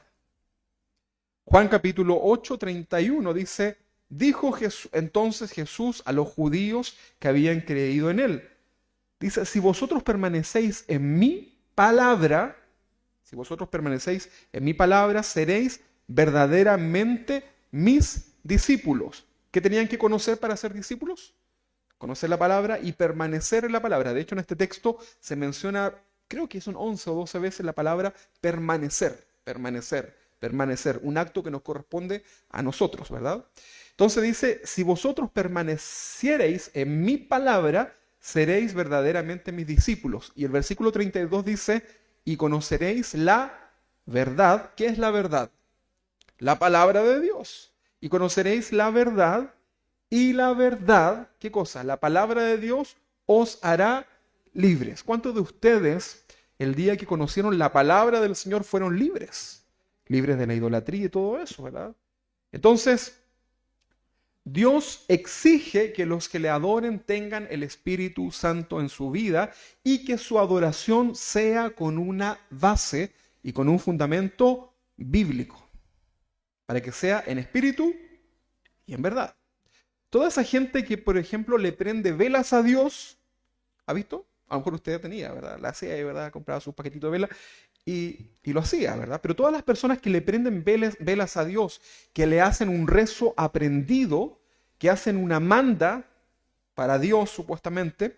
Juan capítulo 8:31 dice, dijo entonces Jesús a los judíos que habían creído en él. Dice, si vosotros permanecéis en mi palabra, Si vosotros permanecéis en mi palabra, seréis verdaderamente mis discípulos. ¿Qué tenían que conocer para ser discípulos? Conocer la palabra y permanecer en la palabra. De hecho, en este texto se menciona, creo que son 11 o 12 veces la palabra permanecer, permanecer, permanecer. Un acto que nos corresponde a nosotros, ¿verdad? Entonces dice, si vosotros permaneciereis en mi palabra, seréis verdaderamente mis discípulos. Y el versículo 32 dice, y conoceréis la verdad. ¿Qué es la verdad? La palabra de Dios. Y conoceréis la verdad. Y la verdad, ¿qué cosa? La palabra de Dios os hará libres. ¿Cuántos de ustedes el día que conocieron la palabra del Señor fueron libres? Libres de la idolatría y todo eso, ¿verdad? Entonces, Dios exige que los que le adoren tengan el Espíritu Santo en su vida y que su adoración sea con una base y con un fundamento bíblico, para que sea en espíritu y en verdad. Toda esa gente que, por ejemplo, le prende velas a Dios, ¿ha visto? A lo mejor usted tenía, ¿verdad? La hacía, ¿verdad? Compraba sus paquetitos de vela y lo hacía, ¿verdad? Pero todas las personas que le prenden velas a Dios, que le hacen un rezo aprendido, que hacen una manda para Dios, supuestamente,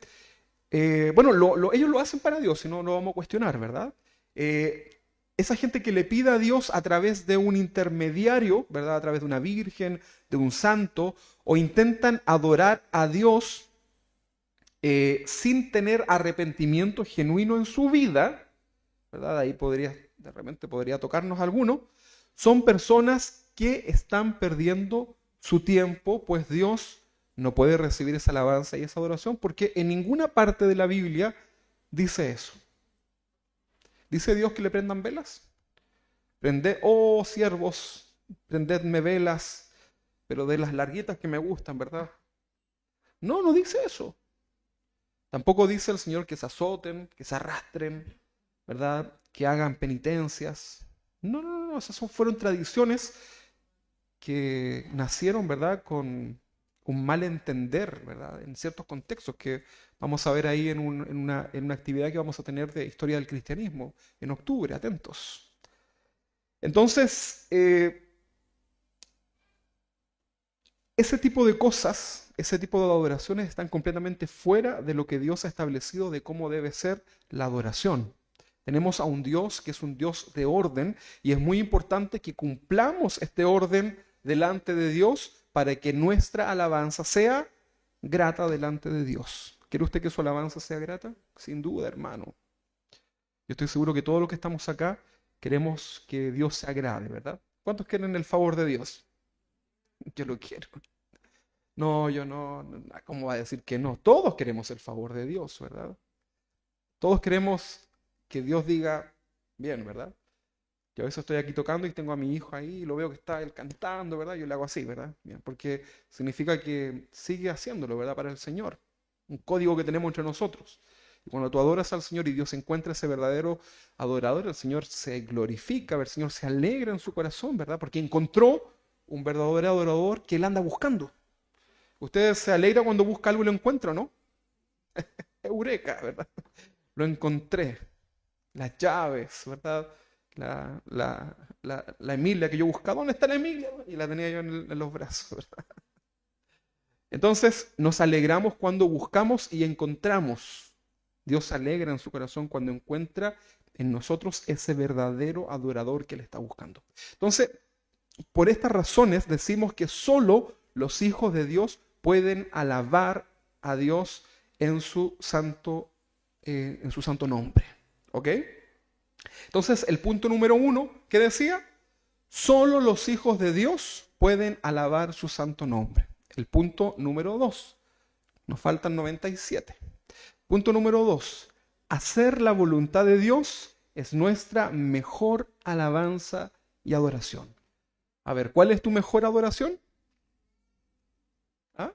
bueno, ellos lo hacen para Dios, si no lo vamos a cuestionar, ¿verdad? Esa gente que le pide a Dios a través de un intermediario, ¿verdad? A través de una virgen, de un santo, o intentan adorar a Dios sin tener arrepentimiento genuino en su vida, ¿verdad? Ahí de repente podría tocarnos alguno. Son personas que están perdiendo su tiempo, pues Dios no puede recibir esa alabanza y esa adoración, porque en ninguna parte de la Biblia dice eso. ¿Dice Dios que le prendan velas? Oh siervos, prendedme velas, pero de las larguitas que me gustan, ¿verdad? No, no dice eso. Tampoco dice el Señor que se azoten, que se arrastren, ¿verdad? Que hagan penitencias. No, no, no, esas fueron tradiciones que nacieron, ¿verdad? Con un mal entender, ¿verdad? En ciertos contextos que vamos a ver ahí en una actividad que vamos a tener de historia del cristianismo en octubre, atentos. Entonces, ese tipo de cosas, ese tipo de adoraciones están completamente fuera de lo que Dios ha establecido de cómo debe ser la adoración. Tenemos a un Dios que es un Dios de orden y es muy importante que cumplamos este orden delante de Dios para que nuestra alabanza sea grata delante de Dios. ¿Quiere usted que su alabanza sea grata? Sin duda, hermano. Yo estoy seguro que todos los que estamos acá queremos que Dios se agrade, ¿verdad? ¿Cuántos quieren el favor de Dios? Yo lo quiero. No, yo no. ¿Cómo va a decir que no? Todos queremos el favor de Dios, ¿verdad? Todos queremos que Dios diga, bien, ¿verdad? Yo a veces estoy aquí tocando y tengo a mi hijo ahí y lo veo que está él cantando, ¿verdad? Yo le hago así, ¿verdad? Bien, porque significa que sigue haciéndolo, ¿verdad? Para el Señor. Un código que tenemos entre nosotros. Y cuando tú adoras al Señor y Dios encuentra ese verdadero adorador, el Señor se glorifica, el Señor se alegra en su corazón, ¿verdad? Porque encontró un verdadero adorador que él anda buscando. Usted se alegra cuando busca algo y lo encuentra, ¿no? Eureka, ¿verdad? Lo encontré. Las llaves, ¿verdad? La Emilia que yo buscaba. ¿Dónde está la Emilia? Y la tenía yo en los brazos, ¿verdad? Entonces nos alegramos cuando buscamos y encontramos. Dios se alegra en su corazón cuando encuentra en nosotros ese verdadero adorador que le está buscando. Entonces, por estas razones decimos que solo los hijos de Dios pueden alabar a Dios en su santo nombre. ¿Ok? Entonces, el punto número 1, ¿qué decía? Solo los hijos de Dios pueden alabar su santo nombre. El punto número 2, nos faltan 97. Punto número 2, hacer la voluntad de Dios es nuestra mejor alabanza y adoración. A ver, ¿cuál es tu mejor adoración? ¿Ah?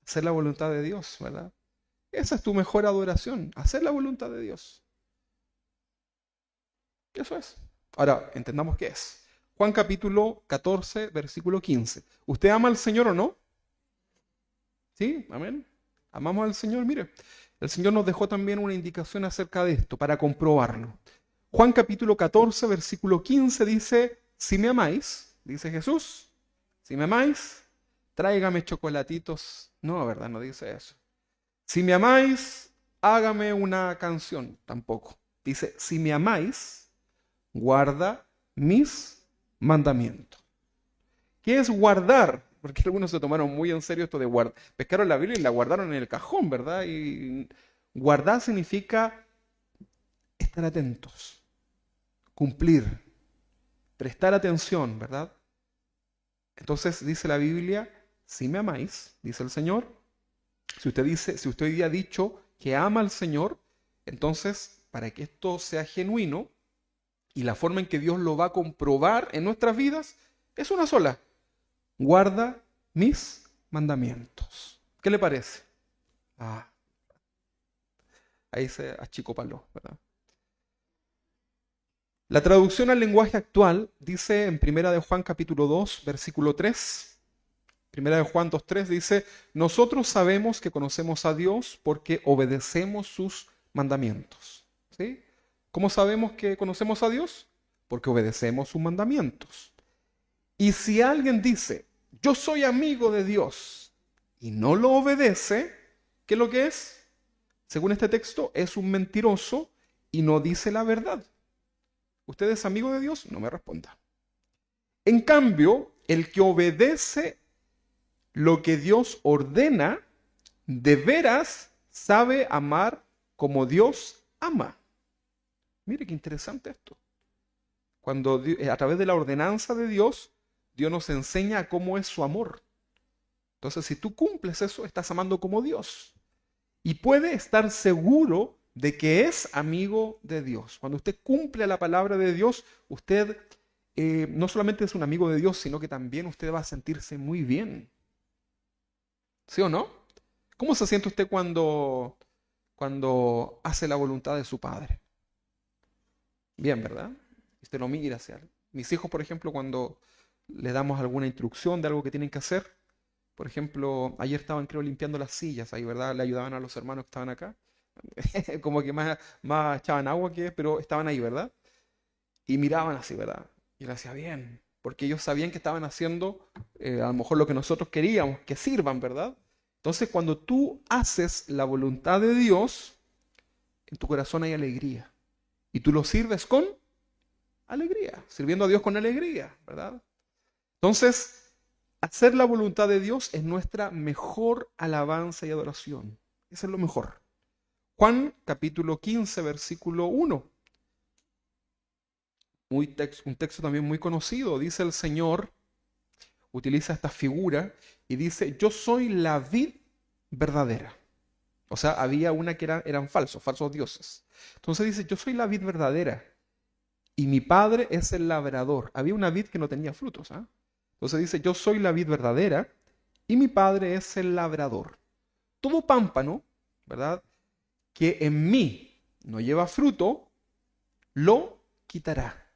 Hacer la voluntad de Dios, ¿verdad? Esa es tu mejor adoración, hacer la voluntad de Dios. Eso es. Ahora, entendamos qué es. Juan capítulo 14, versículo 15. ¿Usted ama al Señor o no? ¿Sí? Amén. Amamos al Señor. Mire, el Señor nos dejó también una indicación acerca de esto para comprobarlo. Juan capítulo 14, versículo 15 dice, si me amáis, dice Jesús, si me amáis, tráigame chocolatitos. No, ¿verdad? No dice eso. Si me amáis, hágame una canción. Tampoco. Dice, si me amáis, guarda mis mandamientos. ¿Qué es guardar? Porque algunos se tomaron muy en serio esto de guardar. Pescaron la Biblia y la guardaron en el cajón, ¿verdad? Y guardar significa estar atentos, cumplir, prestar atención, ¿verdad? Entonces dice la Biblia, si me amáis, dice el Señor, si usted hoy día ha dicho que ama al Señor, entonces para que esto sea genuino y la forma en que Dios lo va a comprobar en nuestras vidas es una sola. Guarda mis mandamientos. ¿Qué le parece? Ah, ahí se achicopaló, ¿verdad? La traducción al lenguaje actual dice en Primera de Juan capítulo 2, versículo 3. Primera de Juan 2:3 dice, nosotros sabemos que conocemos a Dios porque obedecemos sus mandamientos. ¿Sí? ¿Cómo sabemos que conocemos a Dios? Porque obedecemos sus mandamientos. Y si alguien dice, yo soy amigo de Dios y no lo obedece, ¿qué es lo que es? Según este texto, es un mentiroso y no dice la verdad. ¿Usted es amigo de Dios? No me responda. En cambio, el que obedece lo que Dios ordena, de veras sabe amar como Dios ama. Mire qué interesante esto. Cuando a través de la ordenanza de Dios, Dios nos enseña cómo es su amor. Entonces, si tú cumples eso, estás amando como Dios. Y puede estar seguro de que es amigo de Dios. Cuando usted cumple la palabra de Dios, usted no solamente es un amigo de Dios, sino que también usted va a sentirse muy bien. ¿Sí o no? ¿Cómo se siente usted cuando hace la voluntad de su Padre? Bien, ¿verdad? Usted lo mira hacia él. Mis hijos, por ejemplo, cuando les damos alguna instrucción de algo que tienen que hacer, por ejemplo, ayer estaban, creo, limpiando las sillas ahí, ¿verdad? Le ayudaban a los hermanos que estaban acá. Como que más echaban agua pero estaban ahí, ¿verdad? Y miraban así, ¿verdad? Y le hacía bien, porque ellos sabían que estaban haciendo a lo mejor lo que nosotros queríamos, que sirvan, ¿verdad? Entonces, cuando tú haces la voluntad de Dios, en tu corazón hay alegría. Y tú lo sirves con alegría, sirviendo a Dios con alegría, ¿verdad? Entonces, hacer la voluntad de Dios es nuestra mejor alabanza y adoración. Eso es lo mejor. Juan capítulo 15, versículo 1. Un texto también muy conocido. Dice el Señor, utiliza esta figura y dice, yo soy la vid verdadera. O sea, había una que eran falsos dioses. Entonces dice, yo soy la vid verdadera y mi padre es el labrador. Había una vid que no tenía frutos. ¿Ah? Entonces dice, yo soy la vid verdadera y mi padre es el labrador. Todo pámpano, ¿verdad?, que en mí no lleva fruto, lo quitará.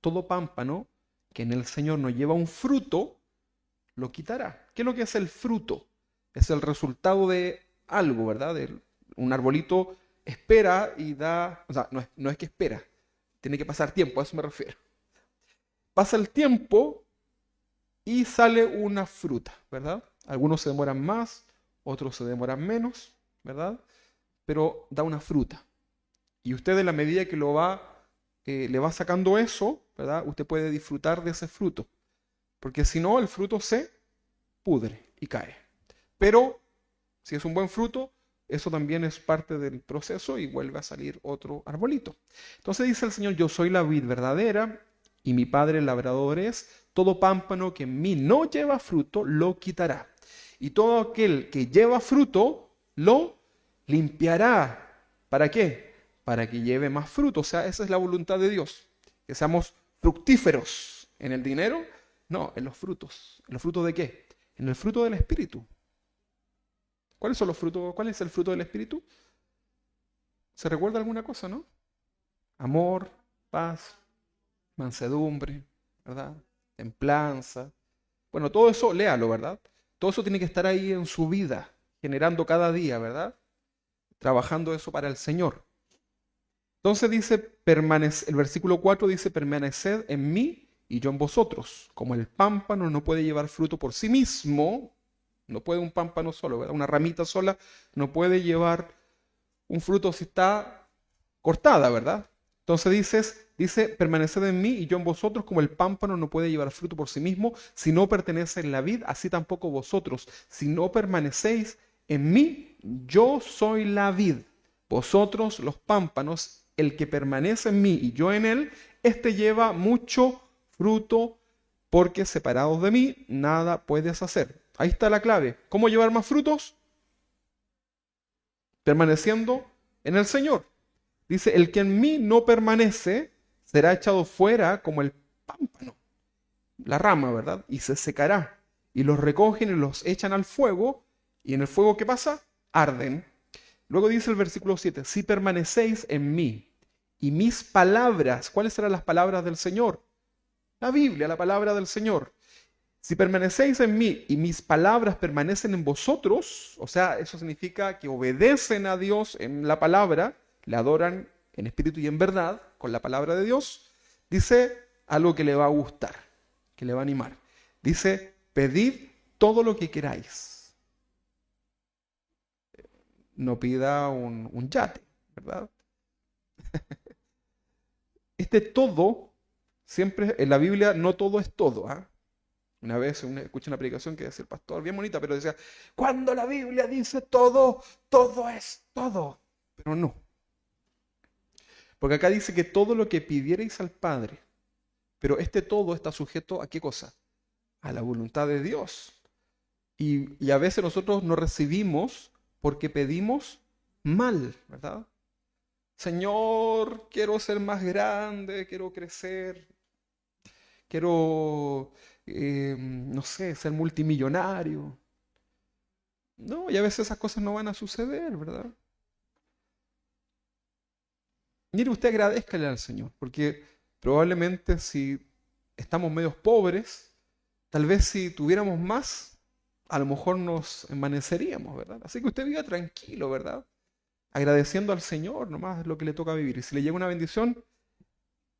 Todo pámpano que en el Señor no lleva un fruto, lo quitará. ¿Qué es lo que es el fruto? Es el resultado de algo, ¿verdad? Un arbolito espera y da, o sea, no es que espera, tiene que pasar tiempo, a eso me refiero. Pasa el tiempo y sale una fruta, ¿verdad? Algunos se demoran más, otros se demoran menos, ¿verdad? Pero da una fruta. Y usted en la medida que le va sacando eso, ¿verdad? Usted puede disfrutar de ese fruto. Porque si no, el fruto se pudre y cae. Pero si es un buen fruto, eso también es parte del proceso y vuelve a salir otro arbolito. Entonces dice el Señor, yo soy la vid verdadera y mi Padre el labrador es. Todo pámpano que en mí no lleva fruto, lo quitará. Y todo aquel que lleva fruto, lo limpiará. ¿Para qué? Para que lleve más fruto. O sea, esa es la voluntad de Dios. Que seamos fructíferos. ¿En el dinero? No, en los frutos. ¿En los frutos de qué? En el fruto del Espíritu. ¿Cuáles son los frutos? ¿Cuál es el fruto del Espíritu? ¿Se recuerda alguna cosa, no? Amor, paz, mansedumbre, ¿verdad? Templanza. Bueno, todo eso, léalo, ¿verdad? Todo eso tiene que estar ahí en su vida, generando cada día, ¿verdad? Trabajando eso para el Señor. Entonces dice, el versículo 4 dice, permaneced en mí y yo en vosotros. Como el pámpano no puede llevar fruto por sí mismo, no puede un pámpano solo, ¿verdad? Una ramita sola no puede llevar un fruto si está cortada, ¿verdad? Entonces dice, permaneced en mí y yo en vosotros, como el pámpano no puede llevar fruto por sí mismo, si no pertenece en la vid, así tampoco vosotros. Si no permanecéis en mí, yo soy la vid, vosotros los pámpanos, el que permanece en mí y yo en él, este lleva mucho fruto, porque separados de mí, nada puedes hacer. Ahí está la clave. ¿Cómo llevar más frutos? Permaneciendo en el Señor. Dice, el que en mí no permanece será echado fuera como el pámpano, la rama, ¿verdad? Y se secará. Y los recogen y los echan al fuego. Y en el fuego, ¿qué pasa? Arden. Luego dice el versículo 7, si permanecéis en mí y mis palabras, ¿cuáles serán las palabras del Señor? La Biblia, la palabra del Señor. Si permanecéis en mí y mis palabras permanecen en vosotros, o sea, eso significa que obedecen a Dios en la palabra, le adoran en espíritu y en verdad, con la palabra de Dios, dice algo que le va a gustar, que le va a animar. Dice, pedid todo lo que queráis. No pida un yate, ¿verdad? Este todo, siempre en la Biblia no todo es todo, ¿ah? Una vez escuché una predicación que decía el pastor, bien bonita, pero decía, cuando la Biblia dice todo, todo es todo. Pero no. Porque acá dice que todo lo que pidierais al Padre, pero este todo está sujeto a qué cosa? A la voluntad de Dios. Y a veces nosotros no recibimos porque pedimos mal, ¿verdad? Señor, quiero ser más grande, quiero crecer, quiero, no sé, ser multimillonario. No, y a veces esas cosas no van a suceder, ¿verdad? Mire, usted agradézcale al Señor, porque probablemente si estamos medios pobres, tal vez si tuviéramos más, a lo mejor nos envaneceríamos, ¿verdad? Así que usted viva tranquilo, ¿verdad? Agradeciendo al Señor nomás lo que le toca vivir. Y si le llega una bendición,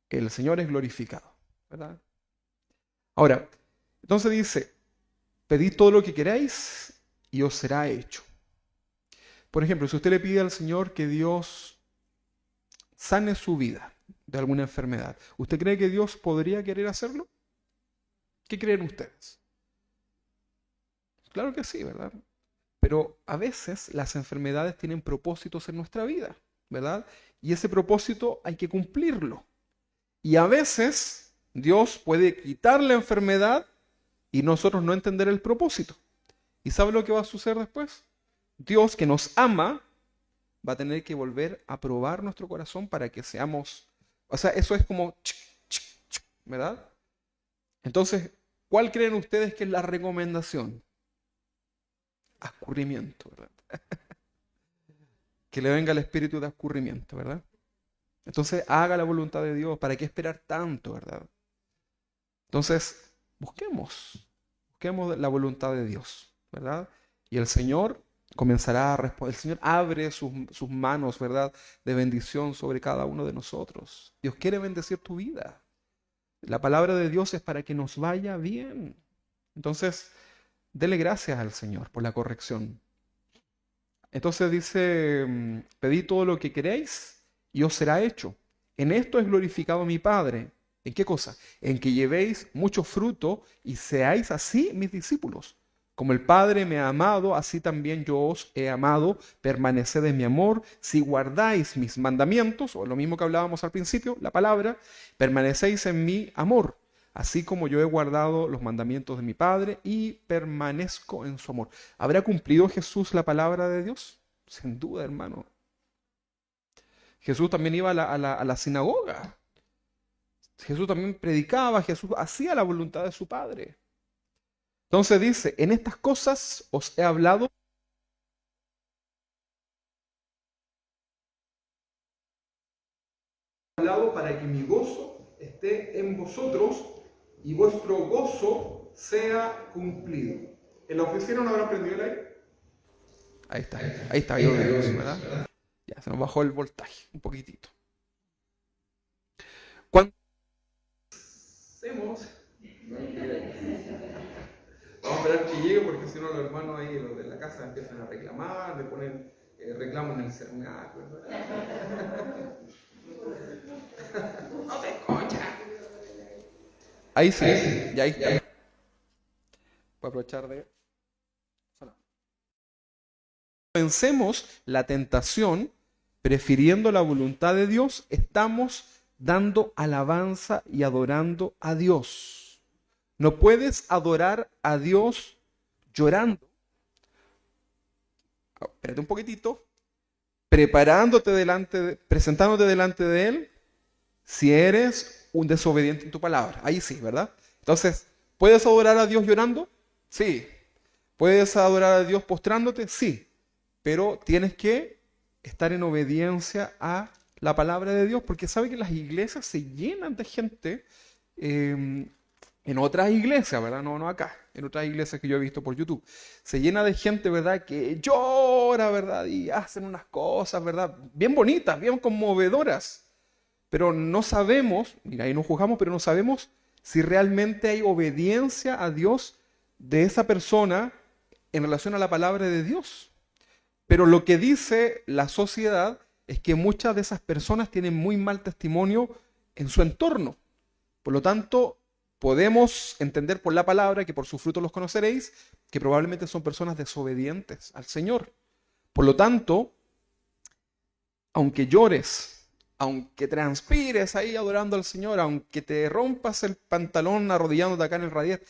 el Señor es glorificado, ¿verdad? Ahora, entonces dice, pedid todo lo que queráis y os será hecho. Por ejemplo, si usted le pide al Señor que Dios sane su vida de alguna enfermedad, ¿usted cree que Dios podría querer hacerlo? ¿Qué creen ustedes? Claro que sí, ¿verdad? Pero a veces las enfermedades tienen propósitos en nuestra vida, ¿verdad? Y ese propósito hay que cumplirlo. Y a veces Dios puede quitar la enfermedad y nosotros no entender el propósito. ¿Y sabe lo que va a suceder después? Dios, que nos ama, va a tener que volver a probar nuestro corazón para que seamos... O sea, eso es como... ¿verdad? Entonces, ¿cuál creen ustedes que es la recomendación? Escurrimiento, ¿verdad? Que le venga el espíritu de escurrimiento, ¿verdad? Entonces, haga la voluntad de Dios. ¿Para qué esperar tanto, verdad? Entonces, busquemos la voluntad de Dios, ¿verdad? Y el Señor comenzará a responder. El Señor abre sus manos, ¿verdad? De bendición sobre cada uno de nosotros. Dios quiere bendecir tu vida. La palabra de Dios es para que nos vaya bien. Entonces, dele gracias al Señor por la corrección. Entonces dice, pedid todo lo que queréis y os será hecho. En esto es glorificado mi Padre. ¿En qué cosa? En que llevéis mucho fruto y seáis así mis discípulos. Como el Padre me ha amado, así también yo os he amado. Permaneced en mi amor. Si guardáis mis mandamientos, o lo mismo que hablábamos al principio, la palabra, permanecéis en mi amor. Así como yo he guardado los mandamientos de mi Padre y permanezco en su amor. ¿Habrá cumplido Jesús la palabra de Dios? Sin duda, hermano. Jesús también iba a la sinagoga. Jesús también predicaba, Jesús hacía la voluntad de su Padre. Entonces dice, en estas cosas os he hablado para que mi gozo esté en vosotros y vuestro gozo sea cumplido. ¿En la oficina no habrán prendido el aire? Ahí está, ¿verdad? Ya, se nos bajó el voltaje un poquitito. Cuando hacemos, vamos a esperar que llegue porque si no los hermanos ahí, los de la casa, empiezan a reclamar, le ponen reclamo en el celular, ¿verdad? No te escucha. Ahí sí, ya ahí está. Voy a aprovechar de... Vencemos la tentación prefiriendo la voluntad de Dios, estamos dando alabanza y adorando a Dios. No puedes adorar a Dios llorando. Espérate un poquitito. Presentándote delante de Él, si eres un desobediente en tu palabra. Ahí sí, ¿verdad? Entonces, ¿puedes adorar a Dios llorando? Sí. ¿Puedes adorar a Dios postrándote? Sí. Pero tienes que estar en obediencia a la palabra de Dios, porque sabe que las iglesias se llenan de gente en otras iglesias, ¿verdad? No acá, en otras iglesias que yo he visto por YouTube. Se llena de gente, ¿verdad? Que llora, ¿verdad? Y hacen unas cosas, ¿verdad? Bien bonitas, bien conmovedoras. Pero no sabemos, mira, ahí no juzgamos, pero no sabemos si realmente hay obediencia a Dios de esa persona en relación a la palabra de Dios. Pero lo que dice la sociedad es que muchas de esas personas tienen muy mal testimonio en su entorno. Por lo tanto, podemos entender por la palabra, que por sus frutos los conoceréis, que probablemente son personas desobedientes al Señor. Por lo tanto, aunque llores, aunque transpires ahí adorando al Señor, aunque te rompas el pantalón arrodillándote acá en el radier,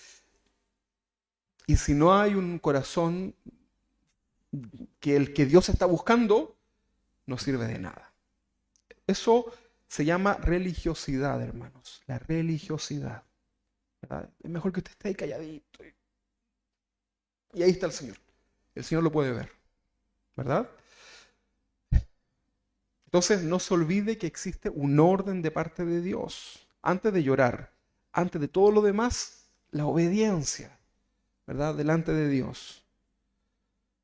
y si no hay un corazón que el que Dios está buscando, no sirve de nada. Eso se llama religiosidad, hermanos. La religiosidad, ¿verdad? Es mejor que usted esté ahí calladito. Y ahí está el Señor. El Señor lo puede ver, ¿verdad? Entonces no se olvide que existe un orden de parte de Dios. Antes de llorar, antes de todo lo demás, la obediencia, ¿verdad? Delante de Dios.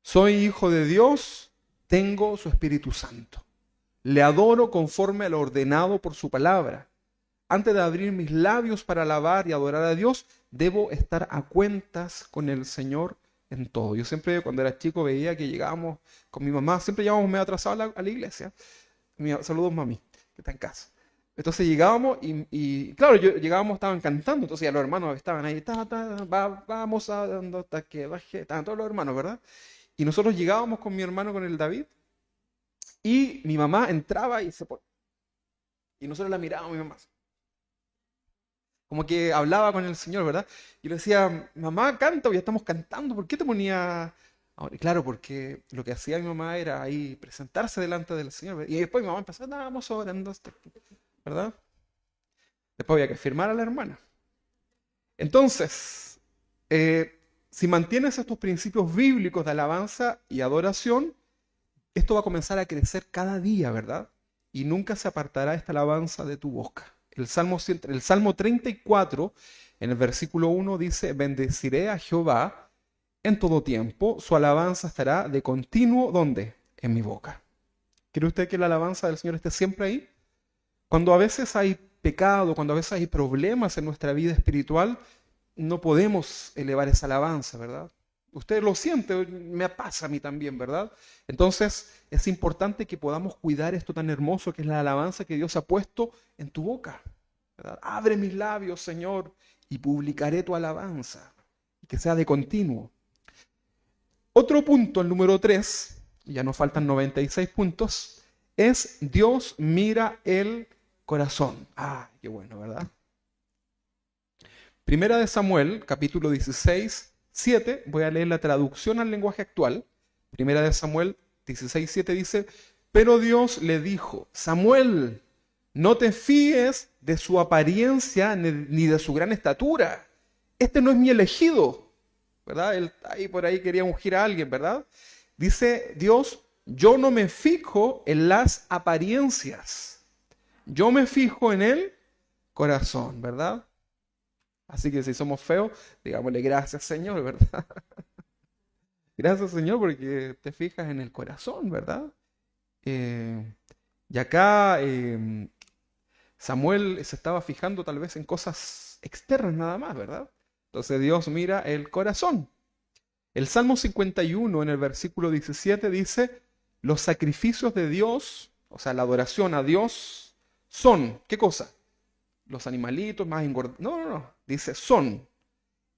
Soy hijo de Dios, tengo su Espíritu Santo. Le adoro conforme a lo ordenado por su palabra. Antes de abrir mis labios para alabar y adorar a Dios, debo estar a cuentas con el Señor en todo. Yo siempre, cuando era chico, veía que llegábamos con mi mamá, siempre llegábamos medio atrasados a la iglesia. Saludos, mami, que está en casa. Entonces llegábamos y claro, llegábamos, estaban cantando, entonces ya los hermanos estaban ahí, vamos a dando hasta que baje, estaban todos los hermanos, ¿verdad? Y nosotros llegábamos con mi hermano, con el David, y mi mamá entraba y se ponía. Y nosotros la mirábamos, mi mamá. Como que hablaba con el Señor, ¿verdad? Y le decía, mamá, canta, ya estamos cantando, ¿por qué te ponía...? Y claro, porque lo que hacía mi mamá era ahí presentarse delante del Señor. Y después mi mamá empezó, estábamos orando, ¿verdad? Después había que firmar a la hermana. Entonces, si mantienes estos principios bíblicos de alabanza y adoración, esto va a comenzar a crecer cada día, ¿verdad? Y nunca se apartará esta alabanza de tu boca. El Salmo 34, en el versículo 1 dice, bendeciré a Jehová en todo tiempo, su alabanza estará de continuo, ¿dónde? En mi boca. ¿Quiere usted que la alabanza del Señor esté siempre ahí? Cuando a veces hay pecado, cuando a veces hay problemas en nuestra vida espiritual, no podemos elevar esa alabanza, ¿verdad? Usted lo siente, me pasa a mí también, ¿verdad? Entonces es importante que podamos cuidar esto tan hermoso que es la alabanza que Dios ha puesto en tu boca, ¿verdad? Abre mis labios, Señor, y publicaré tu alabanza, y que sea de continuo. Otro punto, el número 3, ya nos faltan 96 puntos, es Dios mira el corazón. Ah, qué bueno, ¿verdad? Primera de Samuel, capítulo 16, 7, voy a leer la traducción al lenguaje actual. Primera de Samuel 16, 7 dice, pero Dios le dijo, Samuel, no te fíes de su apariencia ni de su gran estatura. Este no es mi elegido, ¿verdad? Él ahí por ahí quería ungir a alguien, ¿verdad? Dice Dios, yo no me fijo en las apariencias. Yo me fijo en el corazón, ¿verdad? Así que si somos feos, digámosle gracias, Señor, ¿verdad? Gracias, Señor, porque te fijas en el corazón, ¿verdad? Y acá Samuel se estaba fijando tal vez en cosas externas nada más, ¿verdad? Entonces Dios mira el corazón. El Salmo 51 en el versículo 17 dice, los sacrificios de Dios, o sea, la adoración a Dios, son, ¿qué cosa? Los animalitos más engordados. No, no, no. Dice, son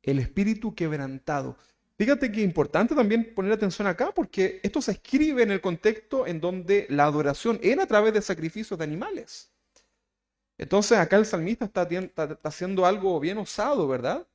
el espíritu quebrantado. Fíjate que es importante también poner atención acá porque esto se escribe en el contexto en donde la adoración era a través de sacrificios de animales. Entonces acá el salmista está haciendo algo bien osado, ¿verdad?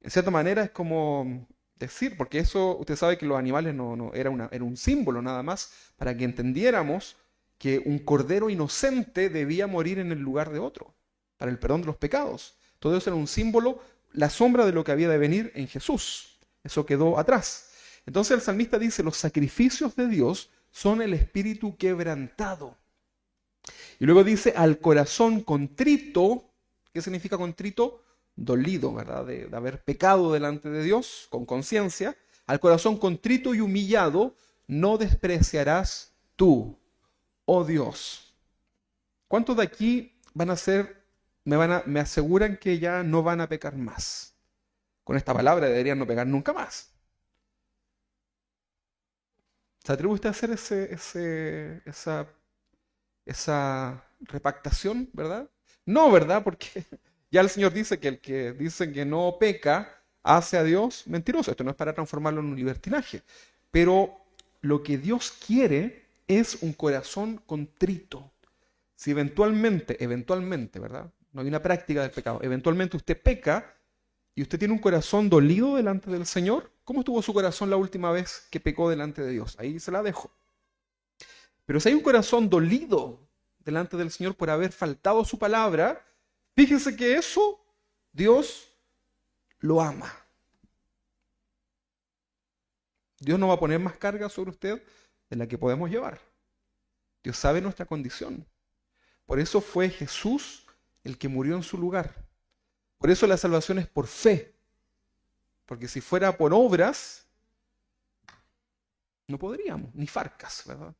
En cierta manera es como decir, porque eso usted sabe que los animales no era un símbolo nada más para que entendiéramos que un cordero inocente debía morir en el lugar de otro, para el perdón de los pecados. Todo eso era un símbolo, la sombra de lo que había de venir en Jesús. Eso quedó atrás. Entonces el salmista dice, los sacrificios de Dios son el espíritu quebrantado. Y luego dice, al corazón contrito. ¿Qué significa contrito? Dolido, ¿verdad? De haber pecado delante de Dios con conciencia. Al corazón contrito y humillado, no despreciarás tú, oh Dios. ¿Cuántos de aquí van a ser, me aseguran que ya no van a pecar más? Con esta palabra deberían no pecar nunca más. ¿Se atreve usted a hacer esa repactación, verdad? No, ¿verdad? Porque ya el Señor dice que el que dice que no peca hace a Dios mentiroso. Esto no es para transformarlo en un libertinaje. Pero lo que Dios quiere es un corazón contrito. Si eventualmente, ¿verdad? No hay una práctica del pecado. Eventualmente usted peca y usted tiene un corazón dolido delante del Señor. ¿Cómo estuvo su corazón la última vez que pecó delante de Dios? Ahí se la dejo. Pero si hay un corazón dolido delante del Señor por haber faltado a su palabra, fíjese que eso Dios lo ama. Dios no va a poner más carga sobre usted de la que podemos llevar. Dios sabe nuestra condición. Por eso fue Jesús el que murió en su lugar. Por eso la salvación es por fe. Porque si fuera por obras, no podríamos, ni Farcas, ¿verdad?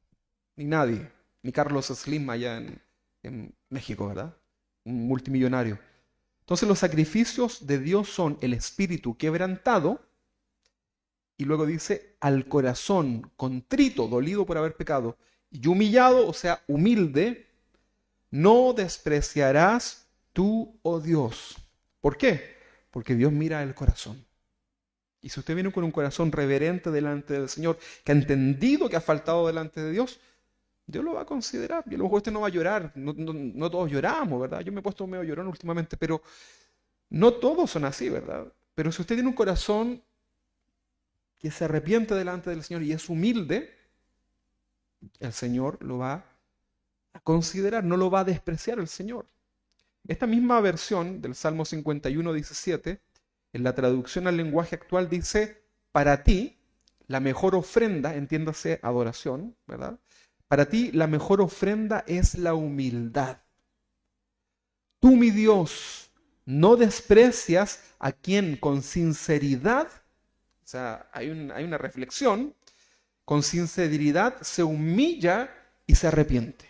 Ni nadie, ni Carlos Slim allá en México, ¿verdad? Un multimillonario. Entonces los sacrificios de Dios son el espíritu quebrantado y luego dice al corazón contrito, dolido por haber pecado y humillado, o sea, humilde, no despreciarás tú, oh Dios. ¿Por qué? Porque Dios mira el corazón. Y si usted viene con un corazón reverente delante del Señor, que ha entendido que ha faltado delante de Dios, Dios lo va a considerar. Y a lo mejor usted no va a llorar. No todos lloramos, ¿verdad? Yo me he puesto medio llorón últimamente, pero no todos son así, ¿verdad? Pero si usted tiene un corazón que se arrepiente delante del Señor y es humilde, el Señor lo va a considerar, no lo va a despreciar el Señor. Esta misma versión del Salmo 51, 17, en la traducción al lenguaje actual dice, para ti la mejor ofrenda, entiéndase adoración, ¿verdad? Para ti la mejor ofrenda es la humildad. Tú, mi Dios, no desprecias a quien con sinceridad, o sea, hay una reflexión, con sinceridad se humilla y se arrepiente.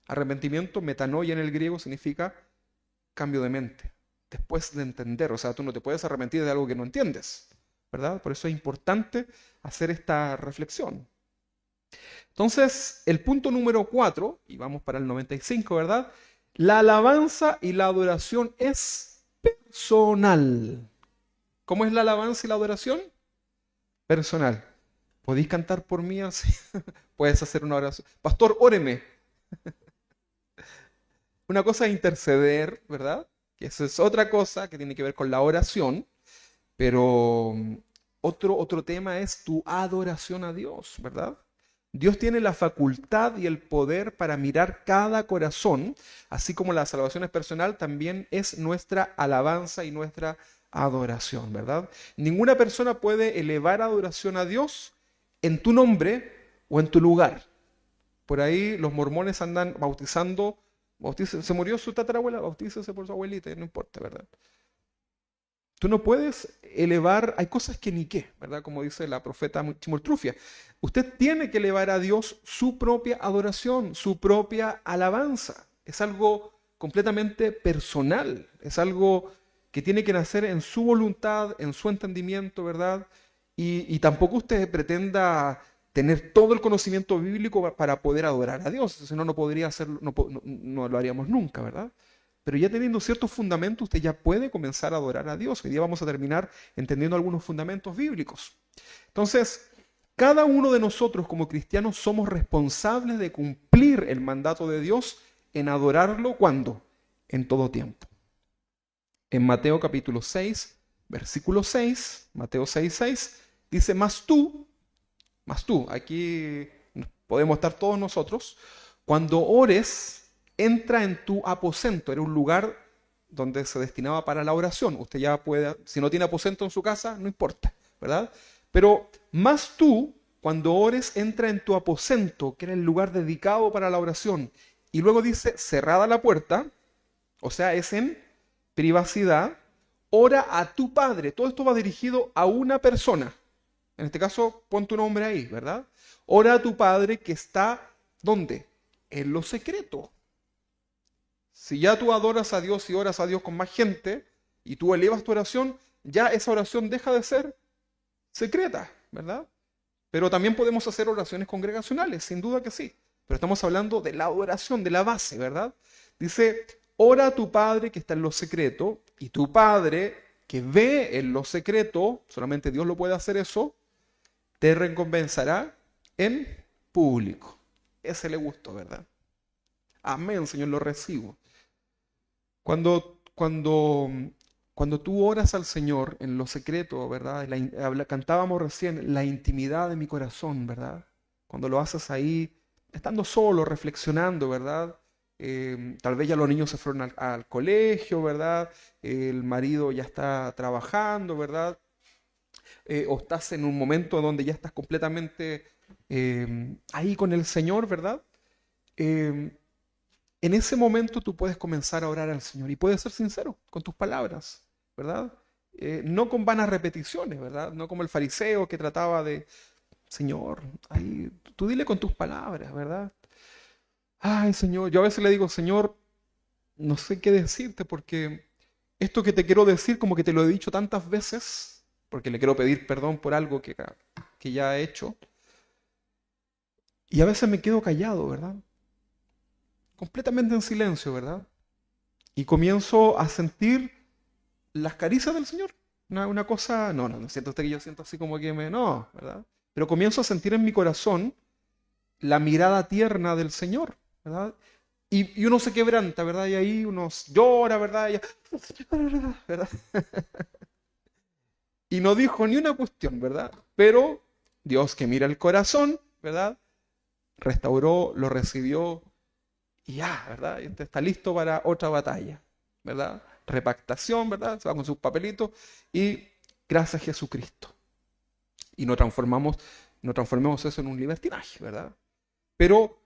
Arrepentimiento, metanoia en el griego, significa cambio de mente, después de entender. O sea, tú no te puedes arrepentir de algo que no entiendes, ¿verdad? Por eso es importante hacer esta reflexión. Entonces, el punto número 4, y vamos para el 95, ¿verdad? La alabanza y la adoración es personal. ¿Cómo es la alabanza y la adoración? Personal. ¿Podéis cantar por mí así? Puedes hacer una oración. Pastor, óreme. Una cosa es interceder, ¿verdad? Que eso es otra cosa que tiene que ver con la oración, pero otro tema es tu adoración a Dios, ¿verdad? Dios tiene la facultad y el poder para mirar cada corazón, así como la salvación es personal, también es nuestra alabanza y nuestra adoración, ¿verdad? Ninguna persona puede elevar adoración a Dios en tu nombre o en tu lugar. Por ahí los mormones andan bautizando. Se murió su tatarabuela, bautícese por su abuelita, no importa, ¿verdad? Tú no puedes elevar, hay cosas que ni qué, ¿verdad? Como dice la profeta Chimoltrufia. Usted tiene que elevar a Dios su propia adoración, su propia alabanza. Es algo completamente personal, es algo que tiene que nacer en su voluntad, en su entendimiento, ¿verdad? Y tampoco usted pretenda tener todo el conocimiento bíblico para poder adorar a Dios, si no, no podría hacerlo, no lo haríamos nunca, ¿verdad? Pero ya teniendo ciertos fundamentos, usted ya puede comenzar a adorar a Dios. Hoy día vamos a terminar entendiendo algunos fundamentos bíblicos. Entonces, cada uno de nosotros como cristianos somos responsables de cumplir el mandato de Dios en adorarlo, ¿cuándo? En todo tiempo. En Mateo capítulo 6, versículo 6, Mateo 6, 6, dice, mas tú, aquí podemos estar todos nosotros, cuando ores, entra en tu aposento. Era un lugar donde se destinaba para la oración. Usted ya puede, si no tiene aposento en su casa, no importa, ¿verdad? Pero más tú, cuando ores, entra en tu aposento, que era el lugar dedicado para la oración. Y luego dice, cerrada la puerta, o sea, es en privacidad, ora a tu Padre. Todo esto va dirigido a una persona. En este caso, pon tu nombre ahí, ¿verdad? Ora a tu Padre que está, ¿dónde? En lo secreto. Si ya tú adoras a Dios y oras a Dios con más gente, y tú elevas tu oración, ya esa oración deja de ser secreta, ¿verdad? Pero también podemos hacer oraciones congregacionales, sin duda que sí. Pero estamos hablando de la oración, de la base, ¿verdad? Dice, ora a tu Padre que está en lo secreto, y tu Padre que ve en lo secreto, solamente Dios lo puede hacer eso, te recompensará en público. Ese le gustó, ¿verdad? Amén, Señor, lo recibo. Cuando tú oras al Señor en lo secreto, ¿verdad? Cantábamos recién la intimidad de mi corazón, ¿verdad? Cuando lo haces ahí, estando solo, reflexionando, ¿verdad? Tal vez ya los niños se fueron al colegio, ¿verdad? El marido ya está trabajando, ¿verdad? O estás en un momento donde ya estás completamente ahí con el Señor, ¿verdad? Eh, en ese momento tú puedes comenzar a orar al Señor y puedes ser sincero con tus palabras, ¿verdad? No con vanas repeticiones, ¿verdad? No como el fariseo que trataba de, Señor, ahí, tú dile con tus palabras, ¿verdad? Ay, Señor, yo a veces le digo, Señor, no sé qué decirte porque esto que te quiero decir como que te lo he dicho tantas veces, porque le quiero pedir perdón por algo que ya he hecho, y a veces me quedo callado, ¿verdad? Completamente en silencio, ¿verdad? Y comienzo a sentir las caricias del Señor. Una cosa, no siento usted que yo siento así como que no, ¿verdad? Pero comienzo a sentir en mi corazón la mirada tierna del Señor, ¿verdad? Y uno se quebranta, ¿verdad? Y ahí uno llora, ¿verdad? ¿verdad? Y no dijo ni una cuestión, ¿verdad? Pero Dios que mira el corazón, ¿verdad? Restauró, lo recibió y ya, ¿verdad? Y usted está listo para otra batalla, ¿verdad? Repactación, ¿verdad? Se va con sus papelitos y gracias a Jesucristo. Y no transformemos eso en un libertinaje, ¿verdad? Pero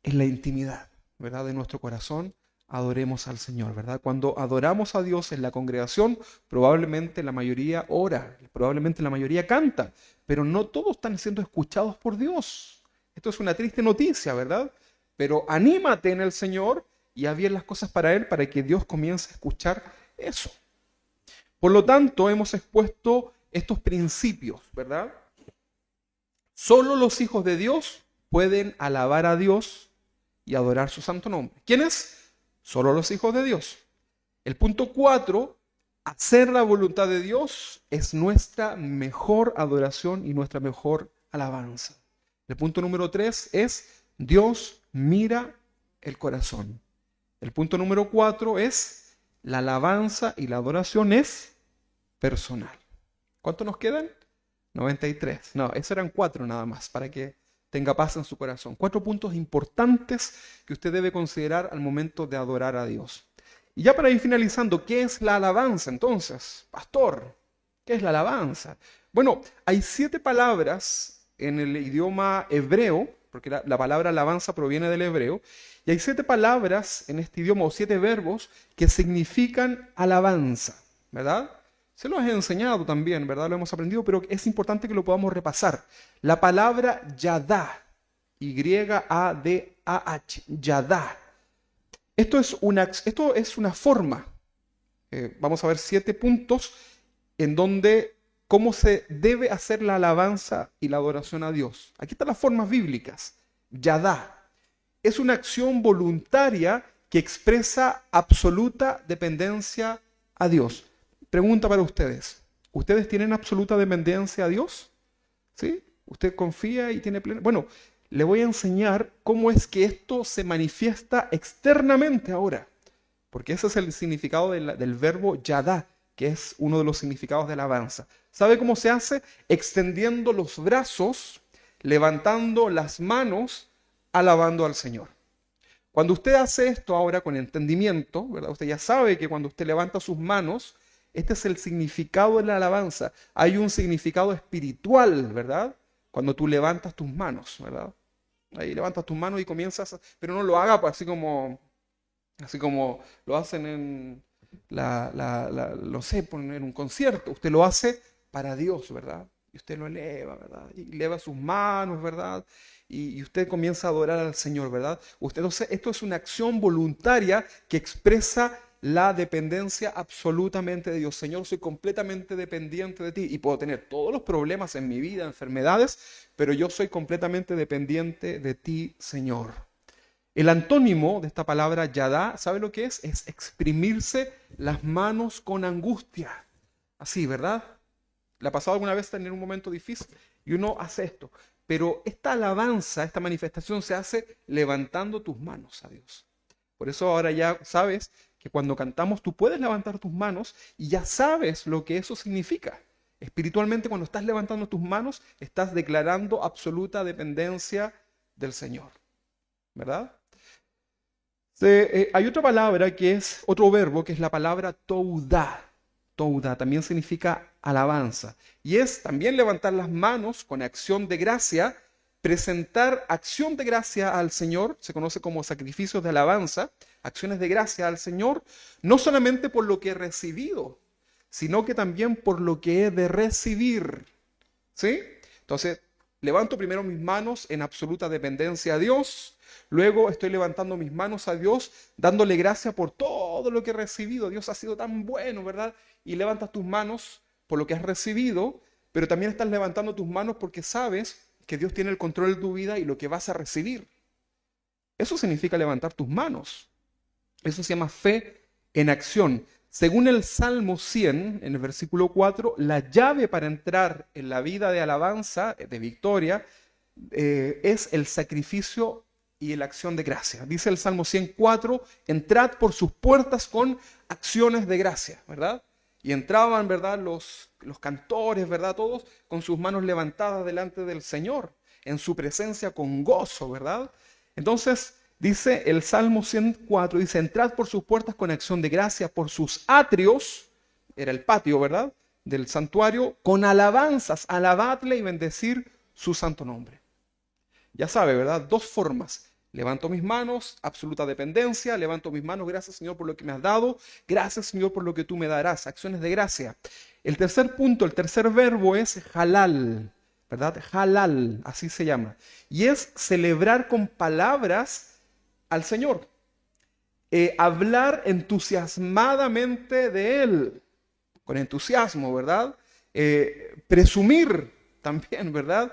en la intimidad, ¿verdad? De nuestro corazón, adoremos al Señor, ¿verdad? Cuando adoramos a Dios en la congregación, probablemente la mayoría ora, probablemente la mayoría canta, pero no todos están siendo escuchados por Dios. Esto es una triste noticia, ¿verdad? Pero anímate en el Señor y haz bien las cosas para Él para que Dios comience a escuchar eso. Por lo tanto, hemos expuesto estos principios, ¿verdad? Solo los hijos de Dios pueden alabar a Dios y adorar su santo nombre. ¿Quiénes? Solo los hijos de Dios. El punto 4, hacer la voluntad de Dios es nuestra mejor adoración y nuestra mejor alabanza. El punto número 3 es Dios mira el corazón. El punto número 4 es la alabanza y la adoración es personal. ¿Cuántos nos quedan? 93. No, esos eran 4 nada más, para que tenga paz en su corazón. 4 puntos importantes que usted debe considerar al momento de adorar a Dios. Y ya para ir finalizando, ¿qué es la alabanza entonces? Pastor, ¿qué es la alabanza? Bueno, hay 7 palabras en el idioma hebreo, porque la palabra alabanza proviene del hebreo, y hay 7 palabras en este idioma, o 7 verbos, que significan alabanza, ¿verdad? Se los he enseñado también, ¿verdad? Lo hemos aprendido, pero es importante que lo podamos repasar. La palabra yadá, Y-A-D-A-H, yadá, Esto es una forma. Vamos a ver 7 puntos en donde cómo se debe hacer la alabanza y la adoración a Dios. Aquí están las formas bíblicas. Yadá es una acción voluntaria que expresa absoluta dependencia a Dios. Pregunta para ustedes. ¿Ustedes tienen absoluta dependencia a Dios? ¿Sí? ¿Usted confía y tiene plena? Bueno, le voy a enseñar cómo es que esto se manifiesta externamente ahora. Porque ese es el significado del verbo yadá, que es uno de los significados de alabanza. ¿Sabe cómo se hace? Extendiendo los brazos, levantando las manos, alabando al Señor. Cuando usted hace esto ahora con entendimiento, ¿verdad? Usted ya sabe que cuando usted levanta sus manos, este es el significado de la alabanza. Hay un significado espiritual, ¿verdad? Cuando tú levantas tus manos, ¿verdad? Ahí levantas tus manos y comienzas, pero no lo haga así como lo hacen en lo sé, en un concierto. Usted lo hace para Dios, ¿verdad? Y usted lo eleva, ¿verdad? Y eleva sus manos, ¿verdad? Y usted comienza a adorar al Señor, ¿verdad? Entonces, esto es una acción voluntaria que expresa la dependencia absolutamente de Dios. Señor, soy completamente dependiente de ti y puedo tener todos los problemas en mi vida, enfermedades, pero yo soy completamente dependiente de ti, Señor. El antónimo de esta palabra yadá, ¿sabe lo que es? Es exprimirse las manos con angustia. Así, ¿verdad? ¿Le ha pasado alguna vez tener un momento difícil? Y uno hace esto. Pero esta alabanza, esta manifestación se hace levantando tus manos a Dios. Por eso ahora ya sabes que cuando cantamos tú puedes levantar tus manos y ya sabes lo que eso significa. Espiritualmente, cuando estás levantando tus manos, estás declarando absoluta dependencia del Señor. ¿Verdad? Hay otra palabra que es, otro verbo que es la palabra toudá. Toudá también significa alabanza. Y es también levantar las manos con acción de gracia, presentar acción de gracia al Señor, se conoce como sacrificios de alabanza, acciones de gracia al Señor, no solamente por lo que he recibido, sino que también por lo que he de recibir. ¿Sí? Entonces, levanto primero mis manos en absoluta dependencia a Dios. Luego estoy levantando mis manos a Dios, dándole gracias por todo lo que he recibido. Dios ha sido tan bueno, ¿verdad? Y levantas tus manos por lo que has recibido, pero también estás levantando tus manos porque sabes que Dios tiene el control de tu vida y lo que vas a recibir. Eso significa levantar tus manos. Eso se llama fe en acción. Según el Salmo 100, en el versículo 4, la llave para entrar en la vida de alabanza, de victoria, es el sacrificio y la acción de gracia. Dice el Salmo 104, entrad por sus puertas con acciones de gracia, ¿verdad? Y entraban, ¿verdad? Los cantores, ¿verdad? Todos con sus manos levantadas delante del Señor, en su presencia con gozo, ¿verdad? Entonces, dice el Salmo 104, dice, entrad por sus puertas con acción de gracia, por sus atrios, era el patio, ¿verdad? Del santuario, con alabanzas, alabadle y bendecir su santo nombre. Ya sabe, ¿verdad? Dos formas. Levanto mis manos, absoluta dependencia. Levanto mis manos, gracias Señor por lo que me has dado. Gracias Señor por lo que tú me darás. Acciones de gracia. El tercer punto, el tercer verbo es halal, ¿verdad? Halal, así se llama. Y es celebrar con palabras al Señor. Hablar entusiasmadamente de Él. Con entusiasmo, ¿verdad? Presumir también, ¿verdad?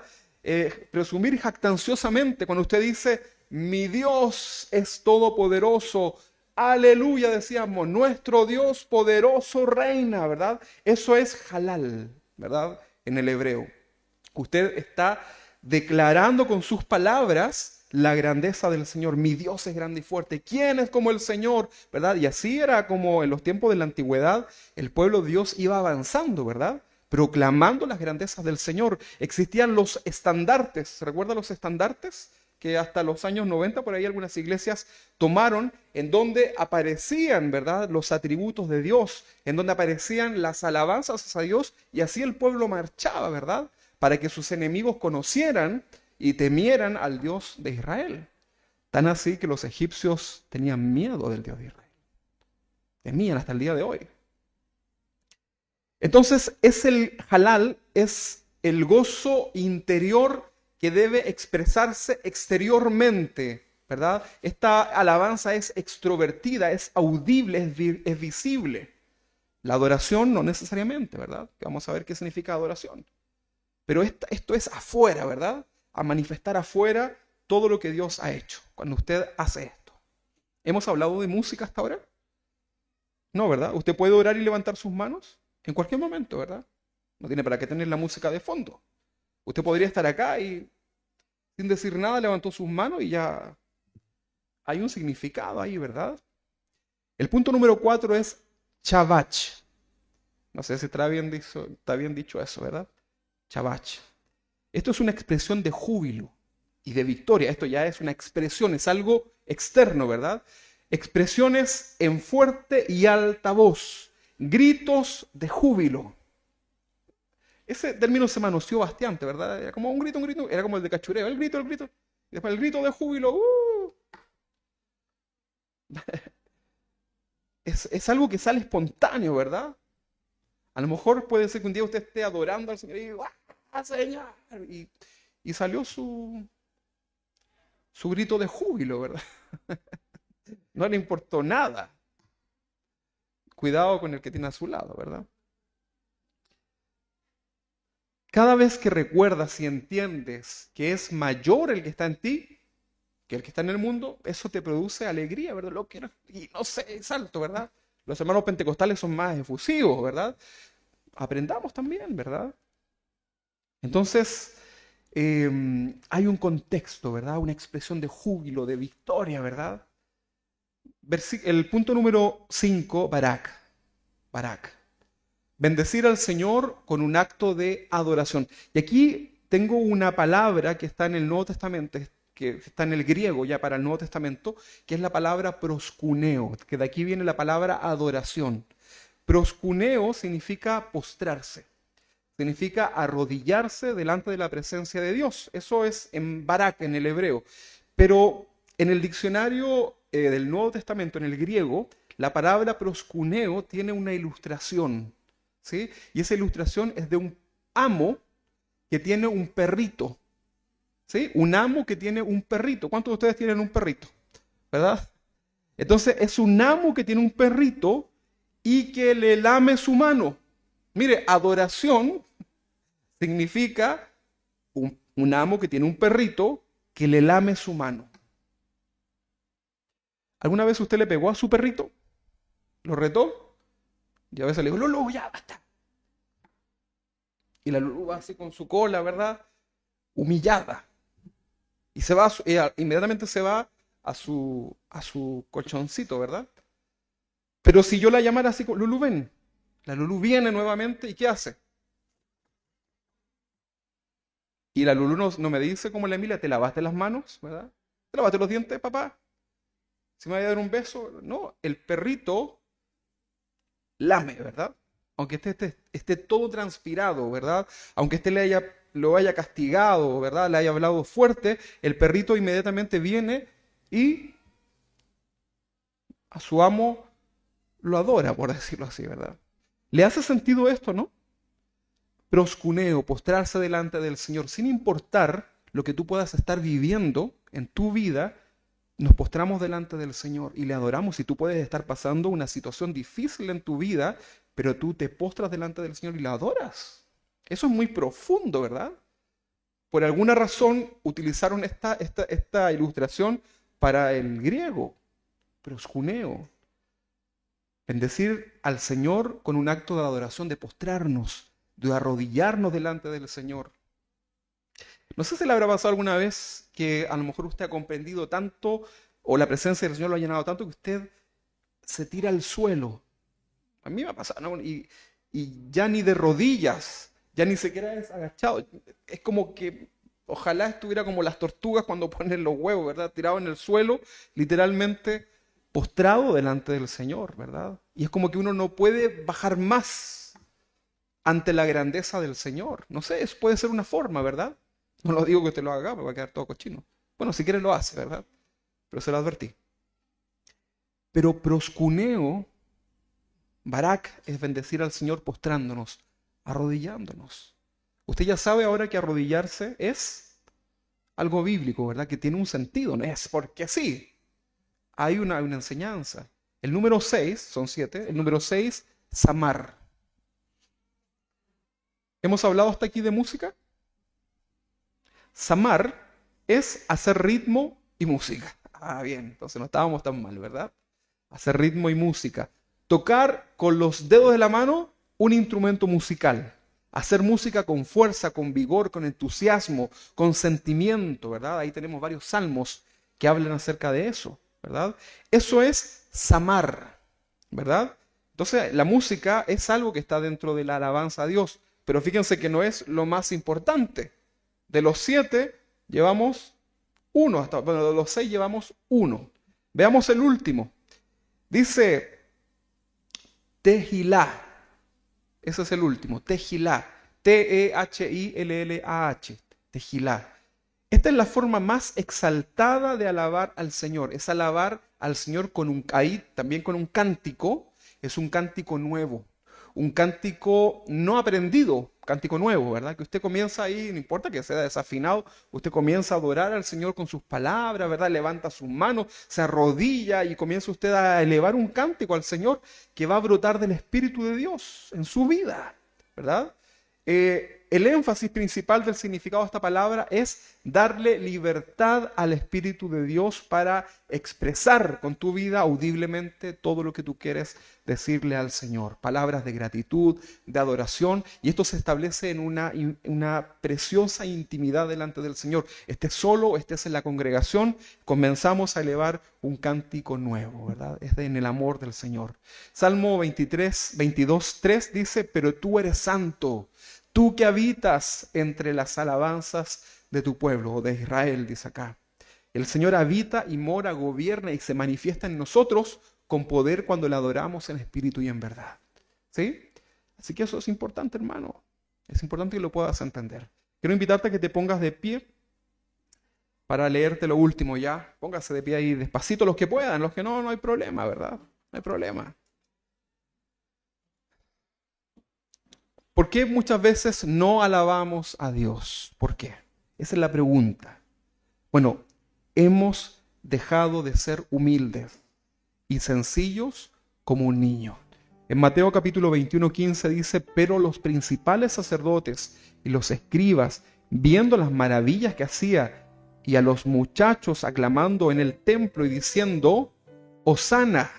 Presumir jactanciosamente cuando usted dice, mi Dios es todopoderoso, aleluya, decíamos, nuestro Dios poderoso reina, ¿verdad? Eso es halal, ¿verdad? En el hebreo. Usted está declarando con sus palabras la grandeza del Señor. Mi Dios es grande y fuerte. ¿Quién es como el Señor? ¿Verdad? Y así era como en los tiempos de la antigüedad el pueblo de Dios iba avanzando, ¿verdad? Proclamando las grandezas del Señor. Existían los estandartes. ¿Se recuerdan los estandartes? Que hasta los años 90 por ahí algunas iglesias tomaron, en donde aparecían, ¿verdad?, los atributos de Dios, en donde aparecían las alabanzas a Dios, y así el pueblo marchaba, ¿verdad?, para que sus enemigos conocieran y temieran al Dios de Israel. Tan así que los egipcios tenían miedo del Dios de Israel. Temían hasta el día de hoy. Entonces, el halal es el gozo interior que debe expresarse exteriormente, ¿verdad? Esta alabanza es extrovertida, es audible, es visible. La adoración no necesariamente, ¿verdad? Vamos a ver qué significa adoración. Pero esto es afuera, ¿verdad? A manifestar afuera todo lo que Dios ha hecho cuando usted hace esto. ¿Hemos hablado de música hasta ahora? No, ¿verdad? Usted puede orar y levantar sus manos en cualquier momento, ¿verdad? No tiene para qué tener la música de fondo. Usted podría estar acá y sin decir nada levantó sus manos y ya hay un significado ahí, ¿verdad? El punto número 4 es Shabach. No sé si está bien dicho eso, ¿verdad? Shabach. Esto es una expresión de júbilo y de victoria. Esto ya es una expresión, es algo externo, ¿verdad? Expresiones en fuerte y alta voz, gritos de júbilo. Ese término se manoseó bastante, ¿verdad? Era como un grito, era como el de cachureo, el grito, el grito. Y después el grito de júbilo. Es algo que sale espontáneo, ¿verdad? A lo mejor puede ser que un día usted esté adorando al Señor y diga, ¡ah, Señor! Y salió su grito de júbilo, ¿verdad? No le importó nada. Cuidado con el que tiene a su lado, ¿verdad? Cada vez que recuerdas y entiendes que es mayor el que está en ti que el que está en el mundo, eso te produce alegría, ¿verdad? Y no sé, es alto, ¿verdad? Los hermanos pentecostales son más efusivos, ¿verdad? Aprendamos también, ¿verdad? Entonces, hay un contexto, ¿verdad? Una expresión de júbilo, de victoria, ¿verdad? El punto número 5, Barak. Barak. Bendecir al Señor con un acto de adoración. Y aquí tengo una palabra que está en el Nuevo Testamento, que está en el griego ya para el Nuevo Testamento, que es la palabra proskuneo, que de aquí viene la palabra adoración. Proskuneo significa postrarse, significa arrodillarse delante de la presencia de Dios. Eso es en Barak, en el hebreo. Pero en el diccionario del Nuevo Testamento, en el griego, la palabra proskuneo tiene una ilustración, ¿sí? Y esa ilustración es de un amo que tiene un perrito, ¿sí? Un amo que tiene un perrito. ¿Cuántos de ustedes tienen un perrito? ¿Verdad? Entonces es un amo que tiene un perrito y que le lame su mano. Mire, adoración significa un amo que tiene un perrito que le lame su mano. ¿Alguna vez usted le pegó a su perrito? ¿Lo retó? Y a veces le dijo, Lulu, ya basta. Y la Lulu va así con su cola, ¿verdad? Humillada. Y se va, inmediatamente se va a su colchoncito, ¿verdad? Pero si yo la llamara así, Lulu, ven. La Lulu viene nuevamente y ¿qué hace? Y la Lulu no me dice como la Emilia, ¿te lavaste las manos, verdad? ¿Te lavaste los dientes, papá? ¿Si me voy a dar un beso? No, el perrito lame, ¿verdad? Aunque esté todo transpirado, ¿verdad? Aunque lo haya castigado, ¿verdad? Le haya hablado fuerte, el perrito inmediatamente viene y a su amo lo adora, por decirlo así, ¿verdad? ¿Le hace sentido esto, no? Proscuneo, postrarse delante del Señor, sin importar lo que tú puedas estar viviendo en tu vida, nos postramos delante del Señor y le adoramos. Si tú puedes estar pasando una situación difícil en tu vida, pero tú te postras delante del Señor y le adoras. Eso es muy profundo, ¿verdad? Por alguna razón utilizaron esta ilustración para el griego, proscuneo. Bendecir al Señor con un acto de adoración, de postrarnos, de arrodillarnos delante del Señor. No sé si le habrá pasado alguna vez que a lo mejor usted ha comprendido tanto o la presencia del Señor lo ha llenado tanto que usted se tira al suelo. A mí me ha pasado, ¿no? Y ya ni de rodillas, ya ni siquiera es agachado. Es como que ojalá estuviera como las tortugas cuando ponen los huevos, ¿verdad? Tirado en el suelo, literalmente postrado delante del Señor, ¿verdad? Y es como que uno no puede bajar más ante la grandeza del Señor. No sé, eso puede ser una forma, ¿verdad? No lo digo que usted lo haga, me va a quedar todo cochino. Bueno, si quiere lo hace, ¿verdad? Pero se lo advertí. Pero proscuneo, Barak, es bendecir al Señor postrándonos, arrodillándonos. Usted ya sabe ahora que arrodillarse es algo bíblico, ¿verdad? Que tiene un sentido, no es porque sí. Hay una enseñanza. El número 6, son 7, el número 6, Samar. ¿Hemos hablado hasta aquí de música? Samar es hacer ritmo y música. Ah, bien, entonces no estábamos tan mal, ¿verdad? Hacer ritmo y música. Tocar con los dedos de la mano un instrumento musical. Hacer música con fuerza, con vigor, con entusiasmo, con sentimiento, ¿verdad? Ahí tenemos varios salmos que hablan acerca de eso, ¿verdad? Eso es Samar, ¿verdad? Entonces, la música es algo que está dentro de la alabanza a Dios, pero fíjense que no es lo más importante. De los 7 llevamos uno, bueno, de los 6 llevamos uno. Veamos el último. Dice Tehilá. Ese es el último, Tehilá. Tehillah. Tehilá. Esta es la forma más exaltada de alabar al Señor. Es alabar al Señor ahí también con un cántico. Es un cántico nuevo. Un cántico no aprendido, cántico nuevo, ¿verdad? Que usted comienza ahí, no importa que sea desafinado, usted comienza a adorar al Señor con sus palabras, ¿verdad? Levanta sus manos, se arrodilla y comienza usted a elevar un cántico al Señor que va a brotar del Espíritu de Dios en su vida, ¿verdad? El énfasis principal del significado de esta palabra es darle libertad al Espíritu de Dios para expresar con tu vida audiblemente todo lo que tú quieres decirle al Señor. Palabras de gratitud, de adoración, y esto se establece en una preciosa intimidad delante del Señor. Estés solo, estés en la congregación, comenzamos a elevar un cántico nuevo, ¿verdad? Es en el amor del Señor. Salmo 22:3 dice, pero tú eres santo. Tú que habitas entre las alabanzas de tu pueblo, o de Israel, dice acá. El Señor habita y mora, gobierna y se manifiesta en nosotros con poder cuando le adoramos en espíritu y en verdad. ¿Sí? Así que eso es importante, hermano. Es importante que lo puedas entender. Quiero invitarte a que te pongas de pie para leerte lo último ya. Póngase de pie ahí despacito los que puedan, los que no, no hay problema, ¿verdad? No hay problema. ¿Por qué muchas veces no alabamos a Dios? ¿Por qué? Esa es la pregunta. Bueno, hemos dejado de ser humildes y sencillos como un niño. En Mateo capítulo 21:15 dice, pero los principales sacerdotes y los escribas, viendo las maravillas que hacía y a los muchachos aclamando en el templo y diciendo, Hosana,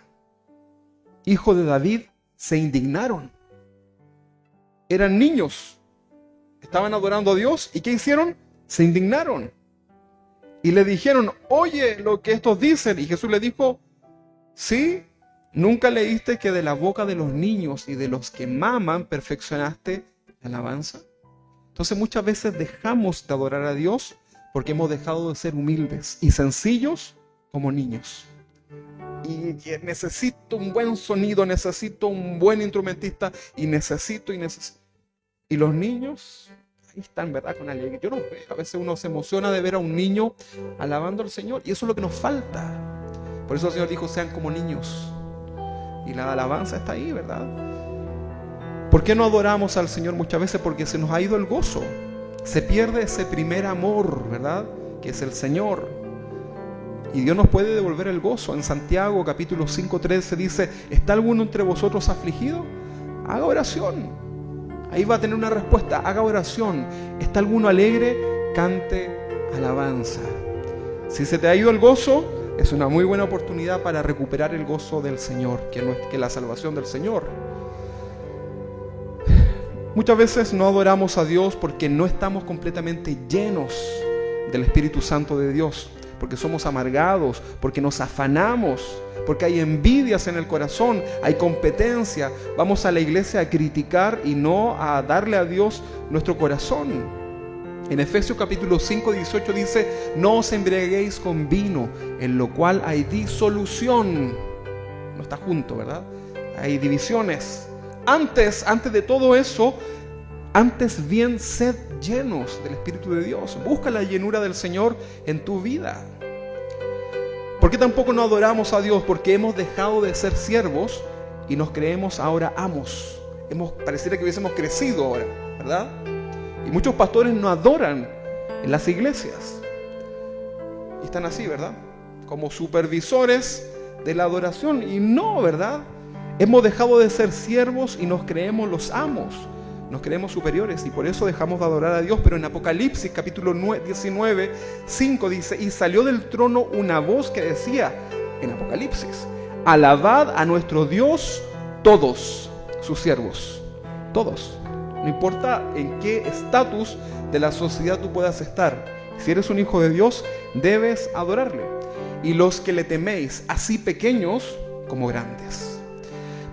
hijo de David, se indignaron. Eran niños, estaban adorando a Dios, ¿y qué hicieron? Se indignaron. Y le dijeron, oye lo que estos dicen. Y Jesús le dijo, ¿sí? ¿Nunca leíste que de la boca de los niños y de los que maman perfeccionaste la alabanza? Entonces muchas veces dejamos de adorar a Dios porque hemos dejado de ser humildes y sencillos como niños. Y necesito un buen sonido, necesito un buen instrumentista y necesito. Y los niños, ahí están, ¿verdad? Con alegría. Yo no veo, a veces uno se emociona de ver a un niño alabando al Señor y eso es lo que nos falta. Por eso el Señor dijo, sean como niños. Y la alabanza está ahí, ¿verdad? ¿Por qué no adoramos al Señor muchas veces? Porque se nos ha ido el gozo. Se pierde ese primer amor, ¿verdad? Que es el Señor. Y Dios nos puede devolver el gozo. En Santiago capítulo 5:13 dice, ¿está alguno entre vosotros afligido? Haga oración. Ahí va a tener una respuesta. Haga oración. ¿Está alguno alegre? Cante alabanza. Si se te ha ido el gozo, es una muy buena oportunidad para recuperar el gozo del Señor, que es la salvación del Señor. Muchas veces no adoramos a Dios porque no estamos completamente llenos del Espíritu Santo de Dios. Porque somos amargados, porque nos afanamos, porque hay envidias en el corazón, hay competencia. Vamos a la iglesia a criticar y no a darle a Dios nuestro corazón. En Efesios capítulo 5:18 dice, no os embriaguéis con vino, en lo cual hay disolución. No está junto, ¿verdad? Hay divisiones. Antes de todo eso, antes bien sed llenos del Espíritu de Dios. Busca la llenura del Señor en tu vida. ¿Por qué tampoco no adoramos a Dios? Porque hemos dejado de ser siervos y nos creemos ahora amos. Pareciera que hubiésemos crecido ahora, ¿verdad? Y muchos pastores no adoran en las iglesias. están así, ¿verdad? Como supervisores de la adoración. Y no, ¿verdad? Hemos dejado de ser siervos y nos creemos los amos. Nos creemos superiores y por eso dejamos de adorar a Dios. Pero en Apocalipsis capítulo 19, 5 dice: y salió del trono una voz que decía, en Apocalipsis: alabad a nuestro Dios todos sus siervos. Todos. No importa en qué estatus de la sociedad tú puedas estar. Si eres un hijo de Dios, debes adorarle. Y los que le teméis, así pequeños como grandes.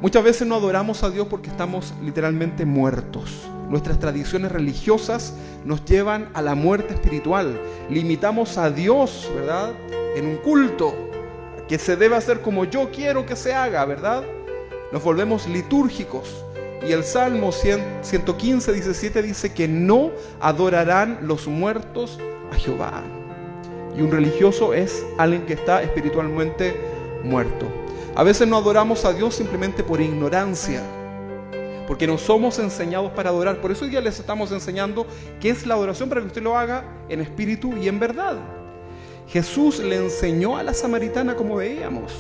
Muchas veces no adoramos a Dios porque estamos literalmente muertos. Nuestras tradiciones religiosas nos llevan a la muerte espiritual. Limitamos a Dios, ¿verdad?, en un culto que se debe hacer como yo quiero que se haga, ¿verdad? Nos volvemos litúrgicos. Y el Salmo 115, 17 dice que no adorarán los muertos a Jehová. Y un religioso es alguien que está espiritualmente muerto. A veces no adoramos a Dios simplemente por ignorancia, porque no somos enseñados para adorar. Por eso hoy día les estamos enseñando qué es la adoración, para que usted lo haga en espíritu y en verdad. Jesús le enseñó a la samaritana, como veíamos.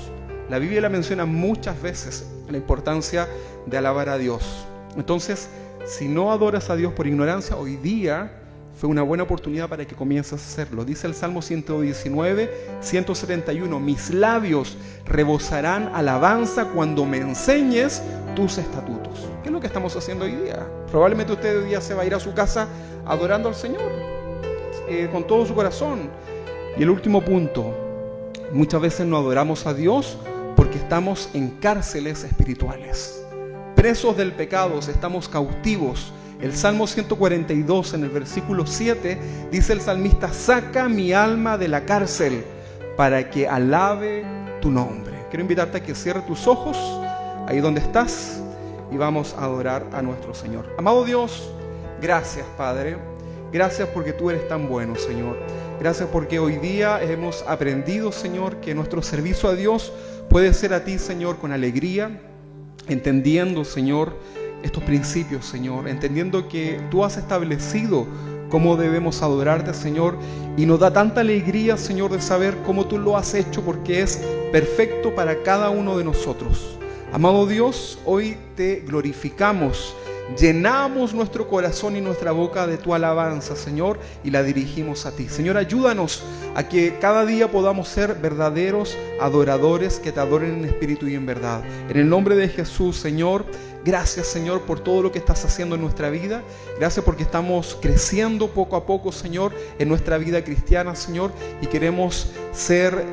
La Biblia la menciona muchas veces, la importancia de alabar a Dios. Entonces, si no adoras a Dios por ignorancia, hoy día fue una buena oportunidad para que comiences a hacerlo. Dice el Salmo 119, 171, mis labios rebosarán alabanza cuando me enseñes tus estatutos. ¿Qué es lo que estamos haciendo hoy día? Probablemente usted hoy día se va a ir a su casa adorando al Señor con todo su corazón. Y el último punto, muchas veces no adoramos a Dios porque estamos en cárceles espirituales. Presos del pecado, estamos cautivos. El Salmo 142, en el versículo 7, dice el salmista: saca mi alma de la cárcel para que alabe tu nombre. Quiero invitarte a que cierres tus ojos ahí donde estás y vamos a adorar a nuestro Señor. Amado Dios, gracias, Padre. Gracias porque tú eres tan bueno, Señor. Gracias porque hoy día hemos aprendido, Señor, que nuestro servicio a Dios puede ser a ti, Señor, con alegría, entendiendo, Señor, estos principios, Señor, entendiendo que tú has establecido cómo debemos adorarte, Señor, y nos da tanta alegría, Señor, de saber cómo tú lo has hecho, porque es perfecto para cada uno de nosotros. Amado Dios, hoy te glorificamos, llenamos nuestro corazón y nuestra boca de tu alabanza, Señor, y la dirigimos a ti. Señor, ayúdanos a que cada día podamos ser verdaderos adoradores que te adoren en espíritu y en verdad. En el nombre de Jesús, Señor, gracias, Señor, por todo lo que estás haciendo en nuestra vida. Gracias porque estamos creciendo poco a poco, Señor, en nuestra vida cristiana, Señor, y queremos ser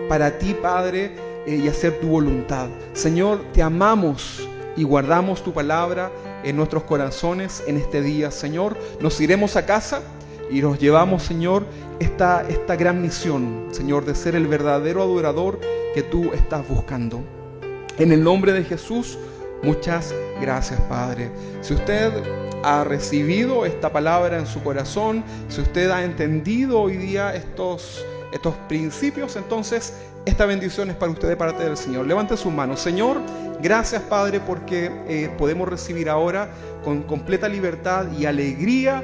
para ti, Padre, y hacer tu voluntad. Señor, te amamos y guardamos tu palabra en nuestros corazones en este día, Señor. Nos iremos a casa y nos llevamos, Señor, esta gran misión, Señor, de ser el verdadero adorador que tú estás buscando. En el nombre de Jesús, muchas gracias, Padre. Si usted ha recibido esta palabra en su corazón, si usted ha entendido hoy día estos principios, entonces esta bendición es para usted de parte del Señor. Levante sus manos. Señor, gracias, Padre, porque podemos recibir ahora con completa libertad y alegría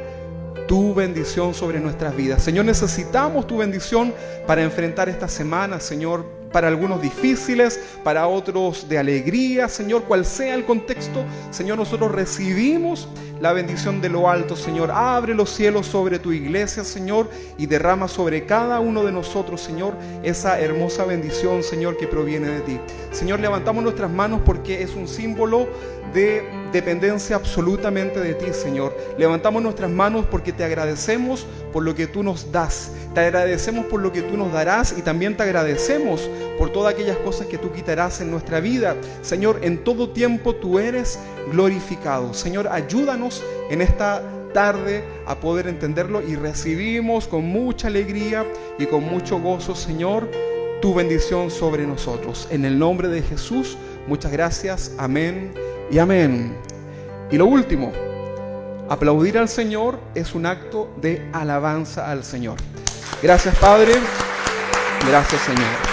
tu bendición sobre nuestras vidas. Señor, necesitamos tu bendición para enfrentar esta semana, Señor, para algunos difíciles, para otros de alegría, Señor, cual sea el contexto, Señor, nosotros recibimos la bendición de lo alto, Señor. Abre los cielos sobre tu iglesia, Señor, y derrama sobre cada uno de nosotros, Señor, esa hermosa bendición, Señor, que proviene de ti. Señor, levantamos nuestras manos porque es un símbolo de dependencia absolutamente de ti, Señor. Levantamos nuestras manos porque te agradecemos por lo que tú nos das. Te agradecemos por lo que tú nos darás y también te agradecemos por todas aquellas cosas que tú quitarás en nuestra vida. Señor, en todo tiempo tú eres glorificado. Señor, ayúdanos en esta tarde a poder entenderlo y recibimos con mucha alegría y con mucho gozo, Señor, tu bendición sobre nosotros. En el nombre de Jesús, muchas gracias. Amén y amén. Y lo último, aplaudir al Señor es un acto de alabanza al Señor. Gracias, Padre. Gracias, Señor.